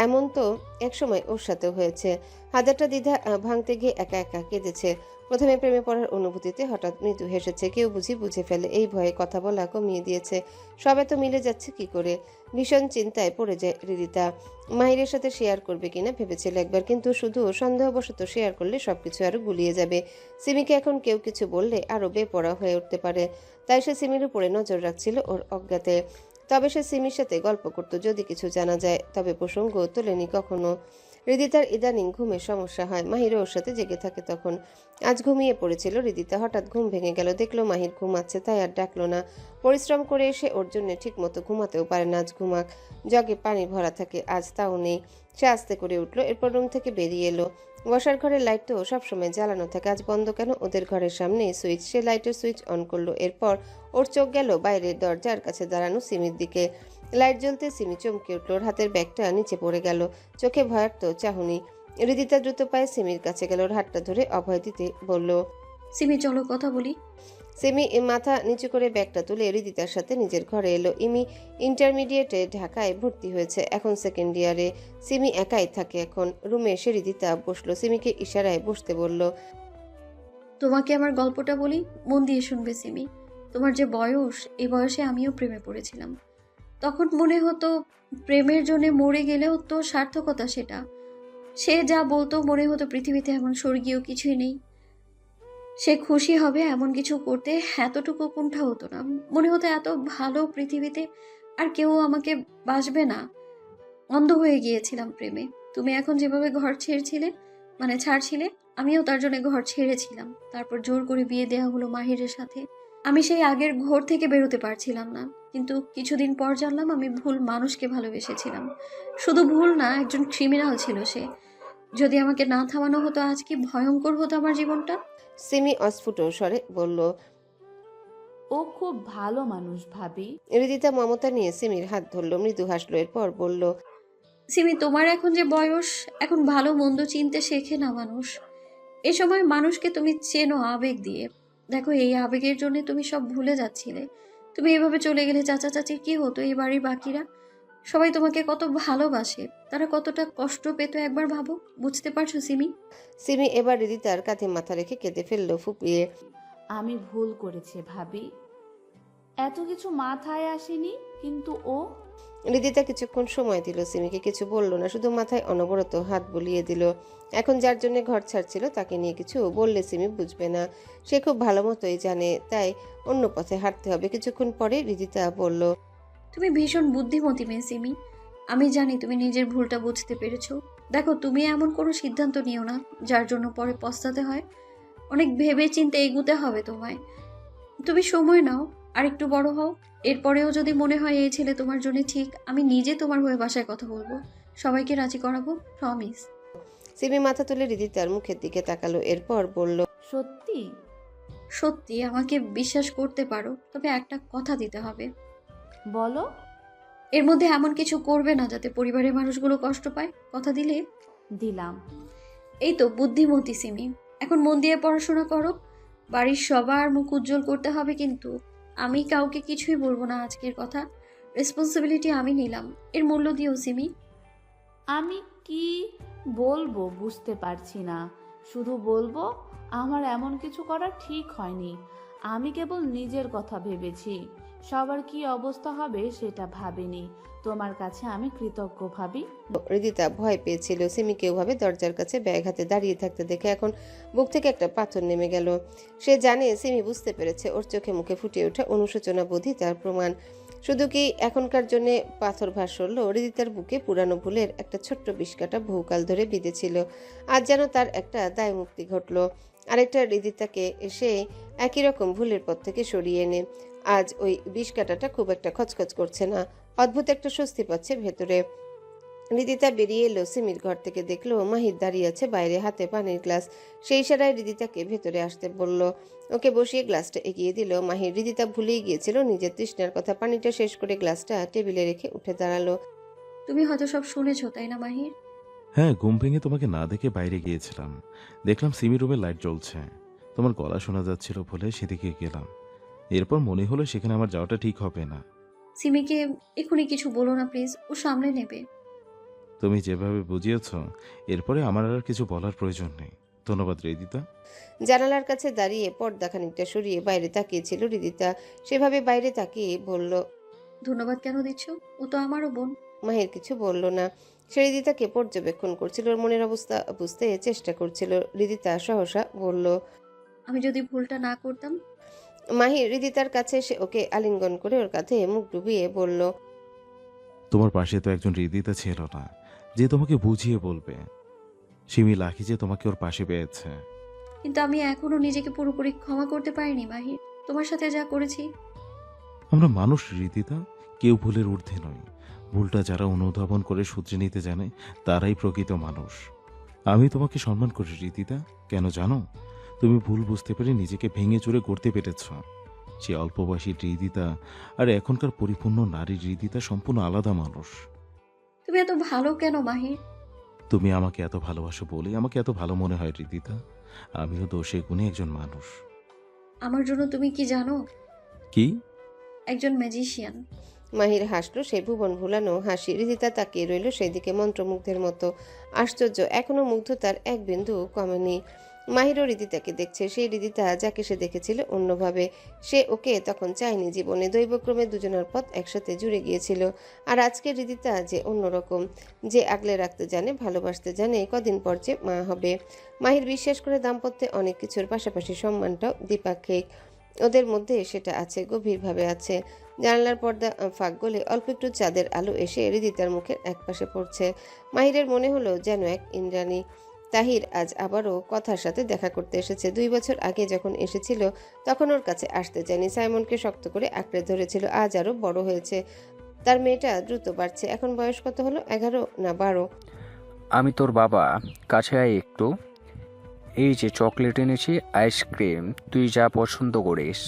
এমন তো একসময় ওর সাথেও হয়েছে। হাজারটা দ্বিধা ভাঙতে গিয়ে একা একা কেঁদেছে। প্রথমে প্রেমে পড়ার অনুভূতিতে হঠাৎ মৃদু হেসেছে। কেউ বুঝি বুঝে ফেলে এই ভয়ে কথা বলা কমিয়ে দিয়েছে। সবে তো মিলে যাচ্ছে কি করে? ভীষণ চিন্তায় পড়ে যায় হৃদিতা। মাহিরের সাথে শেয়ার করবে কিনা ভেবেছিল একবার, কিন্তু শুধু সন্দেহবশত শেয়ার করলে সবকিছু আরো গুলিয়ে যাবে। সিমিকে এখন কেউ কিছু বললে আরো বেপরোয়া হয়ে উঠতে পারে। তাই সে সিমির উপরে নজর রাখছিল ওর অজ্ঞাতে। তবে সে সিমির সাথে গল্প করতো, যদি কিছু জানা যায়। তবে প্রসঙ্গ তোলেনি কখনো। হৃদিতার ইদানিং ঘুমের সমস্যা হয়, মাহিরও ওর সাথে জেগে থাকে তখন। আজ ঘুমিয়ে পড়েছিল হৃদিতা, হঠাৎ ঘুম ভেঙে গেল। দেখলো মাহির ঘুমাচ্ছে, তাই আর ডাকলো না। পরিশ্রম করে এসে ওর জন্য ঠিক মতো ঘুমাতেও পারে না। আজ ঘুমাক, জগে পানি ভরা থাকে, আজ তাও নেই। সে আস্তে করে উঠলো, এরপর রুম থেকে বেরিয়ে এলো। বসার ঘরের লাইট তো সবসময় জ্বালানো থাকে, আজ বন্ধ কেন? ওদের ঘরের সামনে সুইচ, সে লাইটের সুইচ অন করলো। এরপর ওর চোখ গেল বাইরের দরজার কাছে দাঁড়ানো সিমির দিকে। লাইট জ্বলতে সিমি চমকে উঠল, ওর হাতের ব্যাগটা নিচে পড়ে গেল। চোখে ভয়ার্ত চাহনি। হৃদিতা দ্রুত পায়ে সিমির কাছে গেল, ওর হাতটা ধরে অভয় দিতে বলল, সিমি চলো কথা বলি। সিমি মাথা নিচু করে ব্যাগটা তুলে হৃদিতার সাথে নিজের ঘরে এলো। ইমি ইন্টারমিডিয়েটে ঢাকায় ভর্তি হয়েছে, এখন সেকেন্ড ইয়ারে। সিমি একাই থাকে এখন। রুমে এসে হৃদিতা বসলো, সিমিকে ইশারায় বসতে বলল। তোমাকে আমার গল্পটা বলি, মন দিয়ে শুনবে সিমি। তোমার যে বয়স, এই বয়সে আমিও প্রেমে পড়েছিলাম। তখন মনে হতো প্রেমের জন্য মরে গেলেও তো সার্থকতা সেটা। সে যা বলতো মনে হতো পৃথিবীতে এমন স্বর্গীয় কিছুই নেই। সে খুশি হবে এমন কিছু করতে এতটুকু কুণ্ঠা হতো না। মনে হতো এত ভালো পৃথিবীতে আর কেউ আমাকে বাসবে না। অন্ধ হয়ে গিয়েছিলাম প্রেমে। তুমি এখন যেভাবে ঘর ছাড়ছিলে, আমিও তার জন্য ঘর ছেড়েছিলাম। তারপর জোর করে বিয়ে দেওয়া হলো মাহিরের সাথে। আমি সেই আগের ঘর থেকে বেরোতে পারছিলাম না, কিন্তু কিছুদিন পর জানলাম আমি ভুল মানুষকে ভালোবেসেছিলাম। শুধু ভুল না, একজন ক্রিমিনাল ছিল সে। যদি আমাকে না থামানো হতো আজ কি ভয়ঙ্কর হতো আমার জীবনটা। সিমি অস্ফুট স্বরে বলল, ও খুব ভালো মানুষ ভাবি। হৃদিতা মমতা নিয়ে সিমির হাত ধরল, মৃদু হাসলো, এরপর বলল, সিমি তোমার এখন যে বয়স, এখন ভালো মন্দ চিনতে শেখে না মানুষ। এ সময় মানুষকে তুমি চেনো আবেগ দিয়ে। দেখো এই আবেগের জন্য তুমি সব ভুলে যাচ্ছিলে। তুমি এভাবে চলে গেলে চাচা চাচির কি হতো? এই বাড়ির বাকিরা সবাই তোমাকে কত ভালোবাসে, তারা কতটা কষ্ট পেত একবার ভাবো। বুঝতে পারছো সিমি? সিমি এবার হৃদিতার কাঁধে মাথা রেখে কেঁদে ফেললো ফুপিয়ে। আমি ভুল করেছি ভাবি, এত কিছু মাথায় আসেনি, কিন্তু ও। হৃদিতা কিছুক্ষণ সময় দিল, সিমিকে কিছু বলল না, শুধু মাথায় অনবরত হাত বুলিয়ে দিল। এখন যার জন্য ঘর ছাড়ছিল তাকে নিয়ে কিছু বললে সিমি বুঝবে না, সে খুব ভালো মতোই জানে, তাই অন্য পথে হাঁটতে হবে। কিছুক্ষণ পরে হৃদিতা বলল, তুমি ভীষণ বুদ্ধিমতী মেয়ে সিমি। আমি জানি তুমি নিজের ভুলটা বুঝতে পেরেছো। দেখো তুমি এমন কোনো সিদ্ধান্ত নিও না যার জন্য পরে পস্তাতে হয়। অনেক ভেবে চিন্তে এগুতে হবে তোমায়। তুমি সময় নাও, আর একটু বড় হও। এরপরেও যদি মনে হয় এই ছেলে তোমার জন্য ঠিক, আমি নিজে তোমার হয়ে বাসায় কথা বলবো, সবাইকে রাজি করাবো, প্রমিস। সিমি মাথা তুলে হৃদিতার মুখের দিকে তাকালো, এরপর বলল, সত্যি? সত্যি। আমাকে বিশ্বাস করতে পারো, তবে একটা কথা দিতে হবে। বলো। এর মধ্যে এমন কিছু করবে না যাতে পরিবারের মানুষগুলো কষ্ট পায়। কথা দিলে? দিলাম। এই তো বুদ্ধিমতী সিমি। এখন মন দিয়ে পড়াশোনা করো। বাড়ির সবার মুখ উজ্জ্বল করতে হবে কিন্তু। আমি কাউকে কিছুই বলবো না আজকের কথা। রেসপন্সিবিলিটি আমি নিলাম। এর মূল্য দিও সিমি। আমি কি বলবো বুঝতে পারছি না। শুধু বলবো আমার এমন কিছু করা ঠিক হয়নি। আমি কেবল নিজের কথা ভেবেছি, সবার কি অবস্থা হবে সেটা ভাবিনি। তোমার কাছে আমি কৃতজ্ঞ ভাবি। হৃদিতা ভয় পেয়েছিল সিমিকে ওভাবে দরজার কাছে ব্যাগ হাতে দাঁড়িয়ে থাকতে দেখে। এখন বুক থেকে একটা পাথর নেমে গেল। সে জানে সিমি বুঝতে পেরেছে, ওর চোখে মুখে ফুটে ওঠা অনুশোচনা বোধই তার প্রমাণ। শুধু কি এখনকার জন্য পাথর ভাস সরল? হৃদিতার বুকে পুরানো ভুলের একটা ছোট্ট বিষকাটা বহুকাল ধরে বিঁধেছিল। আজ যেন তার একটা দায় মুক্তি ঘটল। আরেকটা হৃদিতাকে এসে একই রকম ভুলের পথ থেকে সরিয়ে এনে আজ ওই বিষকাটাটা খুব একটা খচখচ করছে না, অদ্ভুত একটা স্বস্তি পাচ্ছে ভেতরে। হৃদিতা বেরিয়ে এলো সিমির ঘর থেকে, দেখলো মাহির দাঁড়িয়ে আছে বাইরে, হাতে পানির গ্লাস। সেই ইশারায় হৃদিতাকে ভেতরে আসতে বলল, ওকে বসিয়ে গ্লাসটা এগিয়ে দিল মাহির। হৃদিতা ভুলেই গিয়েছিল নিজের তৃষ্ণার কথা। পানিটা শেষ করে গ্লাসটা টেবিলে রেখে উঠে দাঁড়ালো। তুমি হয়তো সব শুনেছো তাই না মাহির? হ্যাঁ, ঘুম ভেঙে তোমাকে না দেখে বাইরে গিয়েছিলাম, দেখলাম সিমি রুমে লাইট জ্বলছে, তোমার গলা শোনা যাচ্ছিল বলে সেদিকে গেলাম। এরপর মনে হলো সেখানে আমার যাওয়াটা ঠিক হবে না। সিমিকে এখনই কিছু বলো না প্লিজ, ও সামলে নেবে। তুমি যেভাবে বুঝিয়েছ, এরপরে আমার আর কিছু বলার প্রয়োজন নেই। ধন্যবাদ রিদিতা। জানালার কাছে দাঁড়িয়ে পর্দা খানিকটা সরিয়ে বাইরে তাকিয়েছিল রিদিতা। সেভাবে বাইরে তাকিয়ে বলল, ধন্যবাদ কেন দিচ্ছ? ও তো আমারও বোন। মাহির কিছু বলল না। সে রিদিতাকে পর্যবেক্ষণ করছিল, ওর মনের অবস্থা বুঝতে চেষ্টা করছিল। রিদিতা সহসা বলল, আমি যদি ভুলটা না করতাম? মাহির রিদিতার কাছে এসে ওকে আলিঙ্গন করে ওর কাঁধে মুখ ডুবিয়ে বলল, তোমার পাশে তো একজন রিদিতা ছিল না যে তোমাকে বুঝিয়ে বলবে? সিমি লাকি যে তোমাকে ওর পাশে পেয়েছে। কিন্তু আমি এখনো নিজেকে পুরোপুরি ক্ষমা করতে পারিনি মাহির, তোমার সাথে যা করেছি। আমরা মানুষ রিদিতা, কেউ ভুলের ঊর্ধ্বে নয়। ভুলটা যারা অনুধাবন করে শুধরে নিতে জানে তারাই প্রকৃত মানুষ। আমি তোমাকে সম্মান করি রিদিতা। কেন জানো? তুমি ভুল বুঝতে পেরে নিজেকে ভেঙে চুরে গড়তে পেরেছ। সে অল্প বয়সী রিদিতা আর এখনকার পরিপূর্ণ নারী রিদিতা সম্পূর্ণ আলাদা মানুষ। তুমি এত ভালো কেন মাহির? তুমি আমাকে এত ভালোবাসো বলে আমাকে এত ভালো মনে হয় রিদিতা। আমিও দোষে গুণে একজন মানুষ। আমার জন্য তুমি কি জানো? কি? একজন ম্যাজিশিয়ান। মাহির হাসলো, সেই ভুবন ভুলানো হাসি। রিদিতা তাকিয়ে রইল সেই দিকে মন্ত্রমুগ্ধের মতো। আশ্চর্য, এখনো মুগ্ধতার এক বিন্দু কমেনি। মাহিরও রিদিতাকে দেখছে, সেই রিদিতা যাকে সে দেখেছিল অন্যভাবে। সে ওকে তখন চায়নি জীবনে। দৈবক্রমে দুজনের পথ একসাথে জুড়ে গিয়েছিল। আর আজকে রিদিতা যে অন্যরকম, যে আগলে রাখতে জানে, ভালোবাসতে জানে, কদিন পর যে মা হবে। মাহির বিশ্বাস করে দাম্পত্যে অনেক কিছুর পাশাপাশি সম্মানটাও দ্বিপাক্ষিক। ওদের মধ্যে সেটা আছে, গভীরভাবে আছে। জানালার পর্দা ফাঁক গলে অল্প একটু চাঁদের আলো এসে রিদিতার মুখের একপাশে পড়ছে। মাহিরের মনে হলো যেন এক ইন্দ্রাণী। তাহির আজ আবারও কথার সাথে দেখা করতে এসেছে। 2 বছর আগে যখন এসেছিল তখন ওর কাছে আসতে চায়নি, সাইমনকে শক্ত করে আঁকড়ে ধরেছিল। আজ আরো বড় হয়েছে, তার মেয়েটা দ্রুত বাড়ছে। এখন বয়স কত হলো, 11 না 12? আমি তোর বাবা, কাছে আয় একটু। এই যে চকলেট এনেছি, আইসক্রিম, তুই যা পছন্দ করিস।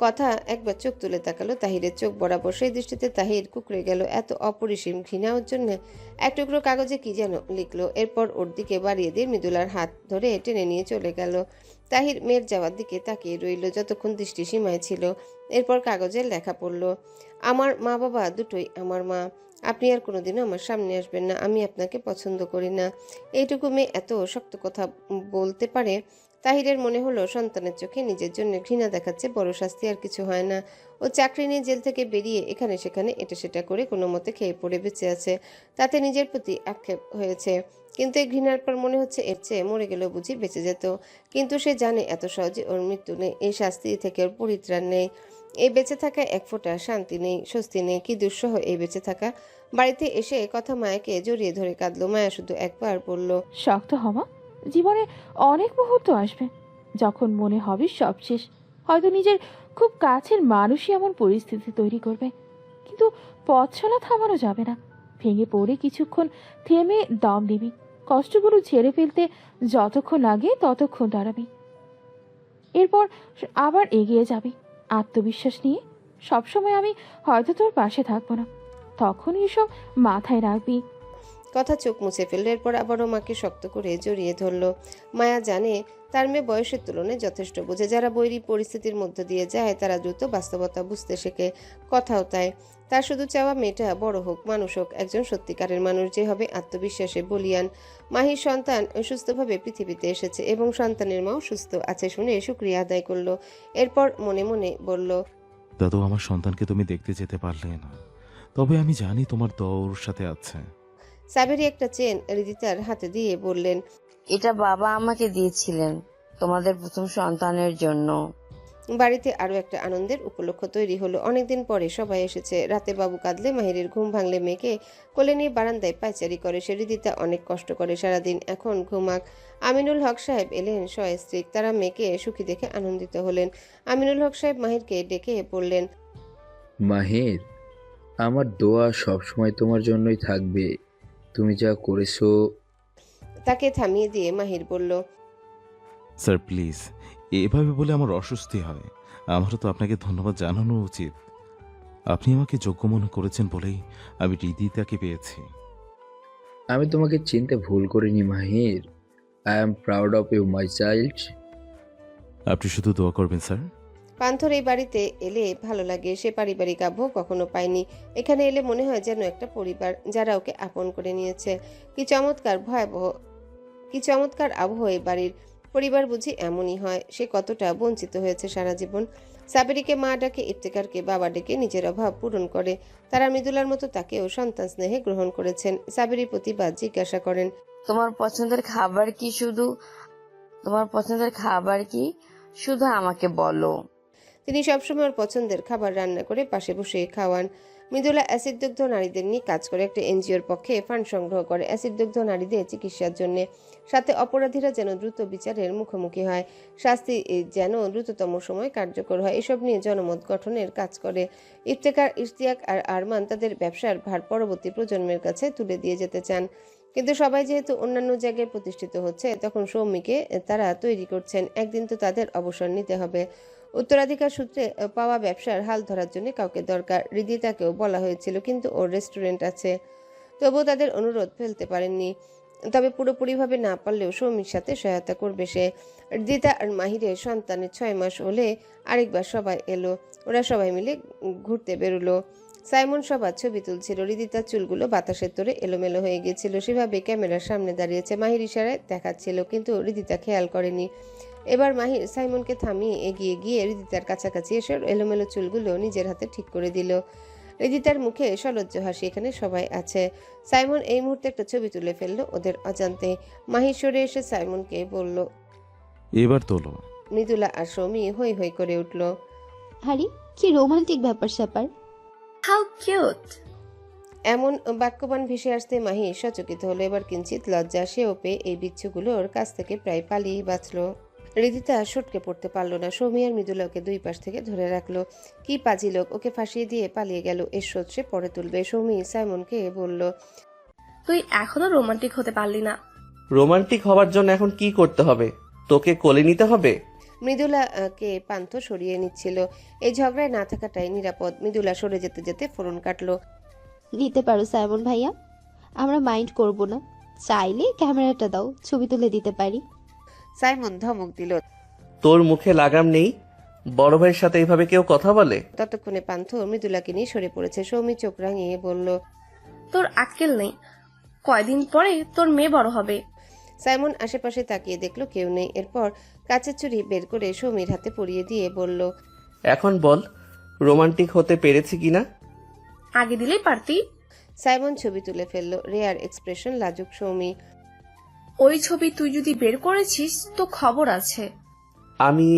কথা একবার চোখ তুলে তাকালো তাহিরের চোখ বরাবর। সেই দৃষ্টিতে তাহির কুকড়ে গেল। এত অপরিসীম ঘৃণা ওর জন্য। এক টুকরো কাগজে কি যেন লিখলো, এরপর ওর দিকে বাড়িয়ে দিয়ে মৃদুলার হাত ধরে টেনে নিয়ে চলে গেল। তাহির মেয়ের যাওয়ার দিকে তাকিয়ে রইল যতক্ষণ দৃষ্টি সীমায় ছিল। এরপর কাগজের লেখা পড়ল, আমার মা বাবা দুটোই আমার মা। আপনি আর কোনোদিনও আমার সামনে আসবেন না। আমি আপনাকে পছন্দ করি না। এইটুকু মেয়ে এত শক্ত কথা বলতে পারে? তাহিরের মনে হলো সন্তানের চোখে নিজের জন্য ঘৃণা দেখাচ্ছে, বড় শাস্তি আর কিছু হয় না। ও চাকরি নিয়ে জেল থেকে বেরিয়ে এখানে সেখানে এটা সেটা করে কোনো মতে খেয়ে পড়ে বেঁচে আছে, তাতে নিজের প্রতি আক্ষেপ হয়েছে। কিন্তু এই ঘৃণার পর মনে হচ্ছে এর চেয়ে মরে গেলেও বুঝি বেঁচে যেত। কিন্তু সে জানে এত সহজে ওর মৃত্যু নেই, এই শাস্তি থেকে ওর পরিত্রাণ নেই। এই বেঁচে থাকা এক ফোঁটা শান্তি নেই, স্বস্তি নেই। কি দুঃসহ এই বেঁচে থাকা। বাড়িতে এসে কথা মায়াকে জড়িয়ে ধরে কাঁদলো। মায়া শুধু একবার বলল, শক্ত হওয়া। জীবনে অনেক মুহূর্ত আসবে যখন মনে হবে সব শেষ। হয়তো নিজের খুব কাছের মানুষই এমন পরিস্থিতি তৈরি করবে, কিন্তু পথ চলা থামানো যাবে না। ভেঙে পড়ে কিছুক্ষণ থেমে দম দিবি। কষ্টগুলো ঝেড়ে ফেলতে যতক্ষণ লাগে ততক্ষণ দাঁড়াবি, এরপর আবার এগিয়ে যাবি আত্মবিশ্বাস নিয়ে। সবসময় আমি হয়তো তোর পাশে থাকবো না, তখন এসব মাথায় রাখবি। কথা চোখ মুছে ফেলল। এরপর আবারও মাকে শক্ত করে জড়িয়ে ধরল। মায়া জানে তার মেয়ে বয়সের তুলনায় যথেষ্ট বোঝে। যারা বৈরী পরিস্থিতির মধ্য দিয়ে যায় তারা দ্রুত বাস্তবতা বুঝতে শেখে, কথাও তাই। তার শুধু চাওয়া মেয়েটা বড় হোক, মানুষ হোক, একজন সত্যিকারের মানুষ যে হবে আত্মবিশ্বাসে বলিয়ান। মাহির সন্তান সুস্থভাবে পৃথিবীতে এসেছে এবং সন্তানের মাও সুস্থ আছে শুনে শুকরিয়া আদায় করলো। এরপর মনে মনে বলল, দাদু, আমার সন্তানকে তুমি দেখতে যেতে পারলে না, তবে আমি জানি তোমার দোয়া ওর সাথে আছে। সাবেরি একটা চেন রিদিতার হাতে দিয়ে বললেন, এটা বাবা আমাকে দিয়েছিলেন তোমাদের প্রথম সন্তানের জন্য। বাড়িতে আরো একটা আনন্দের উপলক্ষ তৈরি হলো। অনেকদিন পরে সবাই এসেছে। রাতে বাবু কাঁদলে, মাহিরের ঘুম ভাঙলে মেয়েকে কোলে নিয়ে বারান্দায় পায়চারি করে সে। রিদিতা অনেক কষ্ট করে সারাদিন, এখন ঘুমাক। আমিনুল হক সাহেব এলেন সস্ত্রীক। তারা মেয়েকে সুখী দেখে আনন্দিত হলেন। আমিনুল হক সাহেব মাহিরকে ডেকে বললেন, মাহির, আমার দোয়া সবসময় তোমার জন্যই থাকবে। তুমি যা করেছো। তাকে থামিয়ে দিয়ে মাহির বলল, স্যার প্লিজ, এভাবে বলে আমার অস্বস্তি হয়। আমারও তো আপনাকে ধন্যবাদ জানানো উচিত। আপনি আমাকে যোগ্য মনে করেছেন বলেই আমি রিদিতাকে পেয়েছি। আমি তোমাকে চিনতে ভুল করিনি Mahir. I am proud of you my child. আপনি শুধু দোয়া করবেন স্যার। পান্থর এই বাড়িতে এলে ভালো লাগে। সে পারিবারিক আবহ কখনো পায়নি। এখানে এলে মনে হয় যেন একটা পরিবার, যারা ওকে আপন করে নিয়েছে। কি চমৎকার ভয়াবহ কি চমৎকার আবহ এই বাড়ির। পরিবার বুঝি এমনই হয়। সে কতটা বঞ্চিত হয়েছে সারা জীবন। সাবেরিকে মা ডাকে, ইফতেখারকে বাবা ডেকে নিজের অভাব পূরণ করে। তারা মৃদুলার মতো তাকেও সন্তান স্নেহে গ্রহণ করেছেন। সাবেরি প্রতিবাদ জিজ্ঞাসা করেন, তোমার পছন্দের খাবার কি শুধু আমাকে বলো। তিনি সবসময় ওর পছন্দের খাবার রান্না করে পাশে বসে খাওয়ান। মৃদুলা অ্যাসিডদগ্ধ নারীদের নিয়ে কাজ করে, একটা এনজিওর পক্ষে ফান্ড সংগ্রহ করে অ্যাসিডদগ্ধ নারীদের চিকিৎসার জন্য। সাথে অপরাধীরা যেন দ্রুত বিচারের মুখোমুখি হয়, শাস্তি যেন দ্রুততম সময় কার্যকর হয়, এসব নিয়ে জনমত গঠনের কাজ করে। ইফতেখার, ইশতিয়াক আর আরমান তাদের ব্যবসার ভার পরবর্তী প্রজন্মের কাছে তুলে দিয়ে যেতে চান। কিন্তু সবাই যেহেতু অন্যান্য জায়গায় প্রতিষ্ঠিত হচ্ছে, তখন সৌমিকে তারা তৈরি করছেন। একদিন তো তাদের অবসর নিতে হবে। উত্তরাধিকার সূত্রে পাওয়া ব্যবসার হাল ধরার জন্য কাউকে দরকার। হৃদিতাকেও বলা হয়েছিল, কিন্তু ওর রেস্টুরেন্ট আছে। তবুও তাদের অনুরোধ ফেলতে পারেননি। তবে পুরোপুরিভাবে না পারলেও সৌমির সাথে সহায়তা করবে সে। হৃদিতা আর মাহিরের সন্তানের 6 মাস হলে আরেকবার সবাই এলো। ওরা সবাই মিলে ঘুরতে বেরোলো। সাইমন সবার ছবি তুলছিল। হৃদিতার চুলগুলো বাতাসের তোড়ে এলোমেলো হয়ে গিয়েছিল। সেভাবে ক্যামেরার সামনে দাঁড়িয়েছে। মাহির ইশারায় দেখাচ্ছিল, কিন্তু হৃদিতা খেয়াল করেনি। এবার মাহির সাইমনকে থামিয়ে এগিয়ে গিয়ে হৃদিতার কাছাকাছি এসে এলোমেলো চুলগুলো নিজের হাতে ঠিক করে দিল। হৃদিতার মুখে সলজ্জ হাসি। এখানে সবাই আছে। সাইমন এই মুহূর্তে একটা ছবি তুলে ফেললো ওদের অজান্তে। মাহির সরে এসে সাইমনকে বলল, এবার তোলো। মৃদুলা আর সৌমি হই হই করে উঠল। আরে কি রোমান্টিক ব্যাপার স্যাপার। How cute. এমন বাক্যবান ভেসে আসতে মাহি সচকিত হলো। এবার কিঞ্চিত লজ্জা সেও পেয়ে এই বিচ্ছুগুলোর কাছ থেকে প্রায় পালিয়ে বাঁচল। হৃদিতা সটকে পড়তে পারল না। সৌমি আর মৃদুলাকে দুই পাশ থেকে ধরে রাখলো। কি পাজি লোক, ওকে ফাঁসিয়ে দিয়ে পালিয়ে গেল। এর শোধ সে পরে তুলবে। সৌমি সাইমনকে বলল, তুই এখনো রোমান্টিক হতে পারলি না। রোমান্টিক হওয়ার জন্য এখন কি করতে হবে? তোকে কোলে নিতে হবে? মৃদুলাকে পান্থ সরিয়ে নিচ্ছিল। এই ঝগড়ায় না থাকাটাই নিরাপদ। মৃদুলা সরে যেতে যেতে ফোরন কাটলো। নিতে পারো সাইমন ভাইয়া, আমরা মাইন্ড করব না। চাইলে ক্যামেরাটা দাও, ছবি তুলে দিতে পারি। সাইমন ধমক দিল, তোর মুখে লাগাম নেই? বড় ভাইয়ের সাথে এইভাবে কেউ কথা বলে? ততক্ষণে পান্থ মৃদুলাকে নিয়ে সরে পড়েছে। সৌমি চোখ রাঙিয়ে বলল, তোর আক্কেল নেই। কয়দিন পরে তোর মেয়ে বড় হবে। সাইমন আশেপাশে তাকিয়ে দেখলো কেউ নেই। এরপর কাচের চুড়ি বের করে সৌমির হাতে পরিয়ে দিয়ে বলল, এখন বল রোমান্টিক হতে পেরেছি কিনা? আগে দিলেই পারতি। সাইমন ছবি তুলে ফেললো। রেয়ার এক্সপ্রেশন লাজুক সৌমি। ওই ছবি তুই যদি বের করেছিস তো খবর আছে। আমি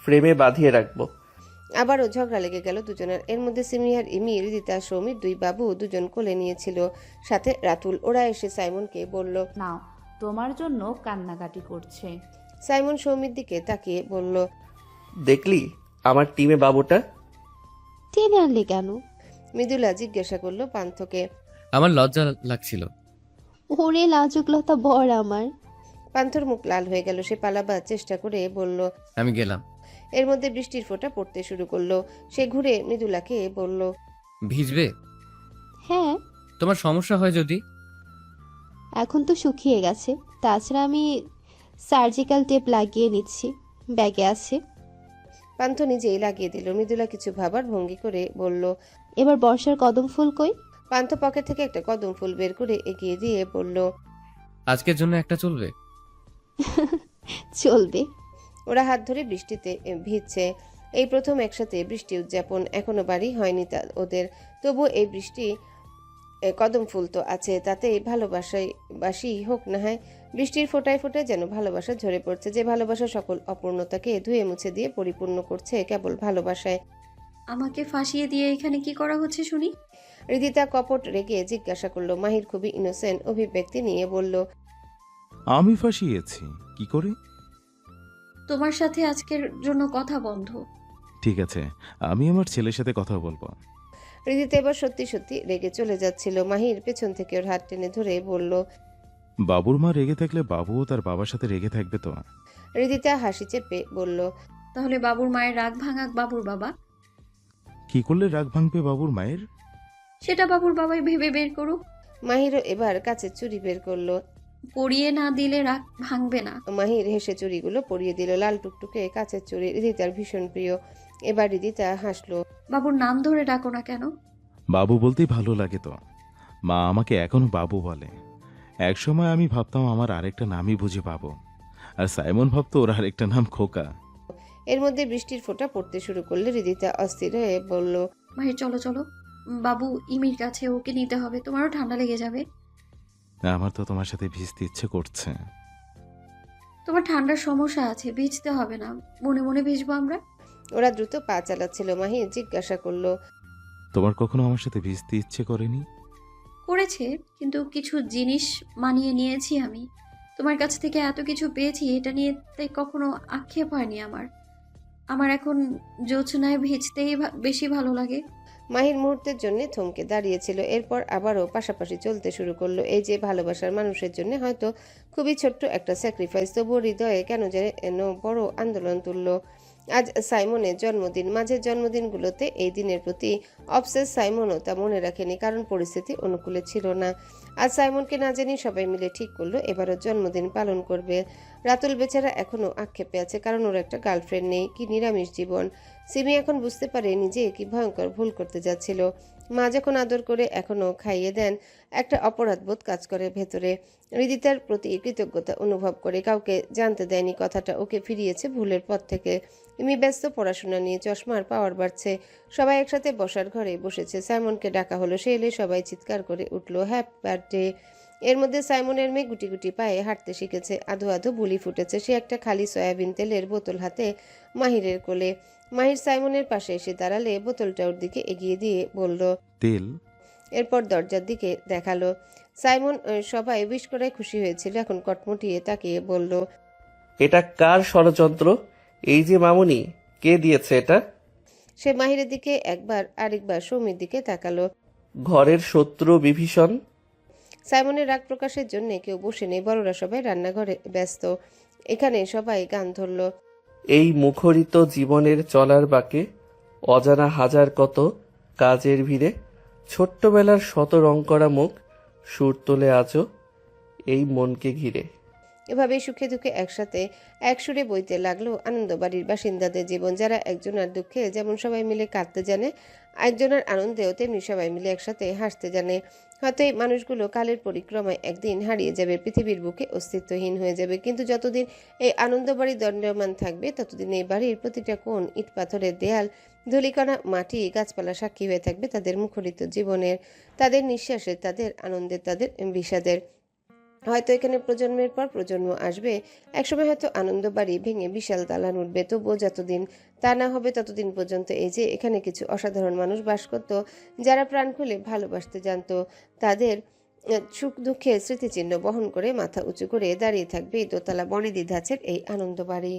ফ্রেমে বাঁধিয়ে রাখবো। আবারও ঝগড়া লেগে গেল দুজনের। এর মধ্যে সিমি আর ইমি, হৃদিতা, সৌমির দুই বাবু দুজন কোলে নিয়েছিল, সাথে রাতুল। ওরা এসে সাইমনকে বলল, নাও, তোমার জন্য কান্নাকাটি করছে। সাইমন সৌমির দিকে তাকিয়ে বলল, দেখলি আমার টিমে বাবুটা? টেনে আনলে কেন? মৃদুলা জিজ্ঞাসা করলো পান্থকে। আমার লজ্জা লাগছিল। ওরে লাজুক লতা বর আমার। পান্থর মুখ লাল হয়ে গেল। সে পালাবার চেষ্টা করে বলল, আমি গেলাম। এর মধ্যে বৃষ্টির ফোঁটা পড়তে শুরু করলো। সে ঘুরে মৃদুলাকে বলল, ভিজবে? হ্যাঁ, তোমার সমস্যা হয় যদি? এখন তো শুকিয়ে গেছে। তাছাড়া আমি সার্জিক্যাল টেপ লাগিয়ে নিচ্ছি, ব্যাগে আছে। পান্থ নিজেই লাগিয়ে দিল। মৃদুলা কিছু ভাবার ভঙ্গি করে বলল, এবার বর্ষার কদম ফুল কই? পান্থ পকেট থেকে একটা কদম ফুল বের করে এগিয়ে দিয়ে বলল, আজকের জন্য একটা চলবে? চলবে। ওরা হাত ধরে বৃষ্টিতে ভিজছে। এই প্রথম একসাথে বৃষ্টি উদযাপন। এখনো বাড়ি হয়নি ওদের। তবু এই বৃষ্টি, কদম ফুল তো আছে, তাতে ভালোবাসাই বাসি হোক না হয়। বৃষ্টির ফোঁটায় ফোঁটায় যেন ভালোবাসা ঝরে পড়ছে। যে ভালোবাসা সকল অপূর্ণতাকে ধুয়ে মুছে দিয়ে পরিপূর্ণ করছে কেবল ভালোবাসায়। আমাকে ফাঁসিয়ে দিয়ে এখানে কি করা হচ্ছে শুনি? হৃদিতা কপট রেগে জিজ্ঞাসা করলো। মাহির খুবই ইনোসেন্ট অভিব্যক্তি নিয়ে বলল, আমি ফাঁসিয়েছি কি করে? তোমার সাথে আজকের জন্য কথা বন্ধ। ঠিক আছে, আমি আমার ছেলের সাথে কথা বলবো। হৃদিতা এবার সত্যি সত্যি রেগে চলে যাচ্ছিল। মাহির পেছন থেকে ওর হাত টেনে ধরে বলল, বাবুর মা রেগে থাকলে বাবুও তার বাবার সাথে রেগে থাকবে তো? হৃদিতা হাসি চেপে বলল, তাহলে বাবুর মায়ের রাগ ভাঙাক বাবুর বাবা। কি করলে রাগ ভাঙবে বাবুর মায়ের? সেটা বাবুর বাবাই ভেবে বের করুক। মাহিরও এবার কাচের চুড়ি বের করলো। পরিয়ে না দিলে রাগ ভাঙবে না। মাহির হেসে চুড়িগুলো পরিয়ে দিল। লাল টুকটুকে কাচের চুড়ি হৃদিতার ভীষণ প্রিয়। এবার হৃদিতা হাসলো। বাবুর নাম ধরে ডাকো না কেন? বাবু বলতেই ভালো লাগে তো। মা আমাকে এখনো বাবু বলে। একসময় আমি ভাবতাম আমার আরেকটা নামই বুঝে পাবো, আর সাইমন ভাবতো ওর আরেকটা নাম খোকা। এর মধ্যে বৃষ্টির ফোঁটা পড়তে শুরু করলে হৃদিতা অস্থির হয়ে বলল, মাহির চলো চলো, বাবু ইমির কাছে, ওকে নিতে হবে, তোমারও ঠান্ডা লেগে যাবে। আমার তো তোমার সাথে ভিজতে ইচ্ছে করছে। তোমার ঠান্ডার সমস্যা আছে, ভিজতে হবে না, মনে মনে ভিজবো আমরা। ওরা দ্রুত পা চালাচ্ছিল। মাহি জিজ্ঞাসা করলো, তোমার কখনো আমার সাথে ভিজতে ইচ্ছে করেনি? করেছে, কিন্তু কিছু জিনিস মানিয়ে নিয়েছি আমি। তোমার কাছ থেকে এত কিছু পেয়েছি, এটা নিয়ে তাই কখনো আক্ষেপ হয়নি আমার। আমার এখন জোছনায় ভিজতেই বেশি ভালো লাগে। মাহির মুহূর্তের জন্য থমকে দাঁড়িয়েছিল, এরপর আবারও পাশাপাশি চলতে শুরু করলো। এই যে ভালোবাসার মানুষের জন্য হয়তো খুবই ছোট্ট একটা স্যাক্রিফাইস, তবুও হৃদয়ে কেন যেন বড় আন্দোলন তুলল। আজ সাইমনের জন্মদিন। মাঝের জন্মদিনগুলোতে এই দিনের প্রতি অবসেস সাইমনও তা মনে রাখেনি, কারণ পরিস্থিতি অনুকূলে ছিল না। আজ সাইমনকে না জানি সবাই মিলে ঠিক করলো এবারও জন্মদিন পালন করবে। রাতুল বেচারা এখনো আক্ষেপে আছে, কারণ ওর একটা গার্লফ্রেন্ড নেই। কি নিরামিষ জীবন। সিমি এখন বুঝতে পারে নিজে কি ভয়ঙ্কর ভুল করতে যাচ্ছিল। মা যখন আদর করে এখনো খাইয়ে দেন, একটা অপরাধবোধ কাজ করে ভেতরে। হৃদিতার প্রতি কৃতজ্ঞতা অনুভব করে, কাউকে জানতে দেয়নি কথাটা, ওকে ফিরিয়েছে ভুলের পথ থেকে। ইমি ব্যস্ত পড়াশোনা নিয়ে, চশমার পাওয়ার বাড়ছে। সবাই একসাথে বসার ঘরে বসেছে। সাইমনকে ডাকা হলো, সে এলে সবাই চিৎকার করে উঠলো, হ্যাপি বার্থডে। এর মধ্যে সাইমনের মেয়ে গুটি গুটি পায়ে হাঁটতে শিখেছে, আধো আধো বুলি ফুটেছে। সে একটা খালি সয়াবিন তেলের বোতল হাতে মাহিরের কোলে। মাহির সাইমনের পাশে এসে দাঁড়ালে বোতলটা ওর দিকে এগিয়ে দিয়ে বলল, তেল। এরপর দরজার দিকে দেখালো। সাইমন সবাই উইশ করে খুশি হয়েছিল, এখন কটমটিয়ে তাকিয়ে বলল, এটা কার ষড়যন্ত্র? এই যে মামুনি, কে দিয়েছে এটা? সে মাহিরের দিকে একবার, আরেকবার সৌমির দিকে তাকালো। ঘরের শত্রু বিভীষণ। সাইমনের রাগ প্রকাশের জন্য কেউ বসে নেই, বড়রা সবাই রান্নাঘরে ব্যস্ত। এখানে সবাই গান ধরল। এই মুখরিত জীবনের চলার বাঁকে অজানা হাজার কত কাজের ভিড়ে ছোট্টবেলার শত রং করা মুখ সুর তোলে আজও এই মনকে ঘিরে। এভাবেই সুখে দুঃখে একসাথে এক সুরে বইতে লাগলো আনন্দবাড়ির বাসিন্দাদের জীবন, যারা একজনের দুঃখে যেমন সবাই মিলে কাঁদতে জানে, একজনের আনন্দেও তেমনি সবাই মিলে একসাথে হাসতে জানে। হয়তো এই মানুষগুলো কালের পরিক্রমায় একদিন হারিয়ে যাবে, পৃথিবীর বুকে অস্তিত্বহীন হয়ে যাবে, কিন্তু যতদিন এই আনন্দবাড়ি দণ্ডমান থাকবে ততদিন এই বাড়ির প্রতিটা কোণ, ইট পাথরের দেয়াল, ধূলিকণা মাটি, গাছপালা সাক্ষী হয়ে থাকবে তাদের মুখরিত জীবনের, তাদের নিঃশ্বাসের, তাদের আনন্দের, তাদের বিষাদের। হয়তো এখানে প্রজন্মের পর প্রজন্ম আসবে, একসময় হয়তো আনন্দবাড়ি ভেঙে বিশাল দালান উঠবে, তবুও যতদিন তা না হবে ততদিন পর্যন্ত এই যে এখানে কিছু অসাধারণ মানুষ বাস করত, যারা প্রাণ খুলে ভালোবাসতে জানতো, তাদের সুখ দুঃখের স্মৃতিচিহ্ন বহন করে মাথা উঁচু করে দাঁড়িয়ে থাকবে এই দোতলা বনেদি ধাঁচের এই আনন্দবাড়ি।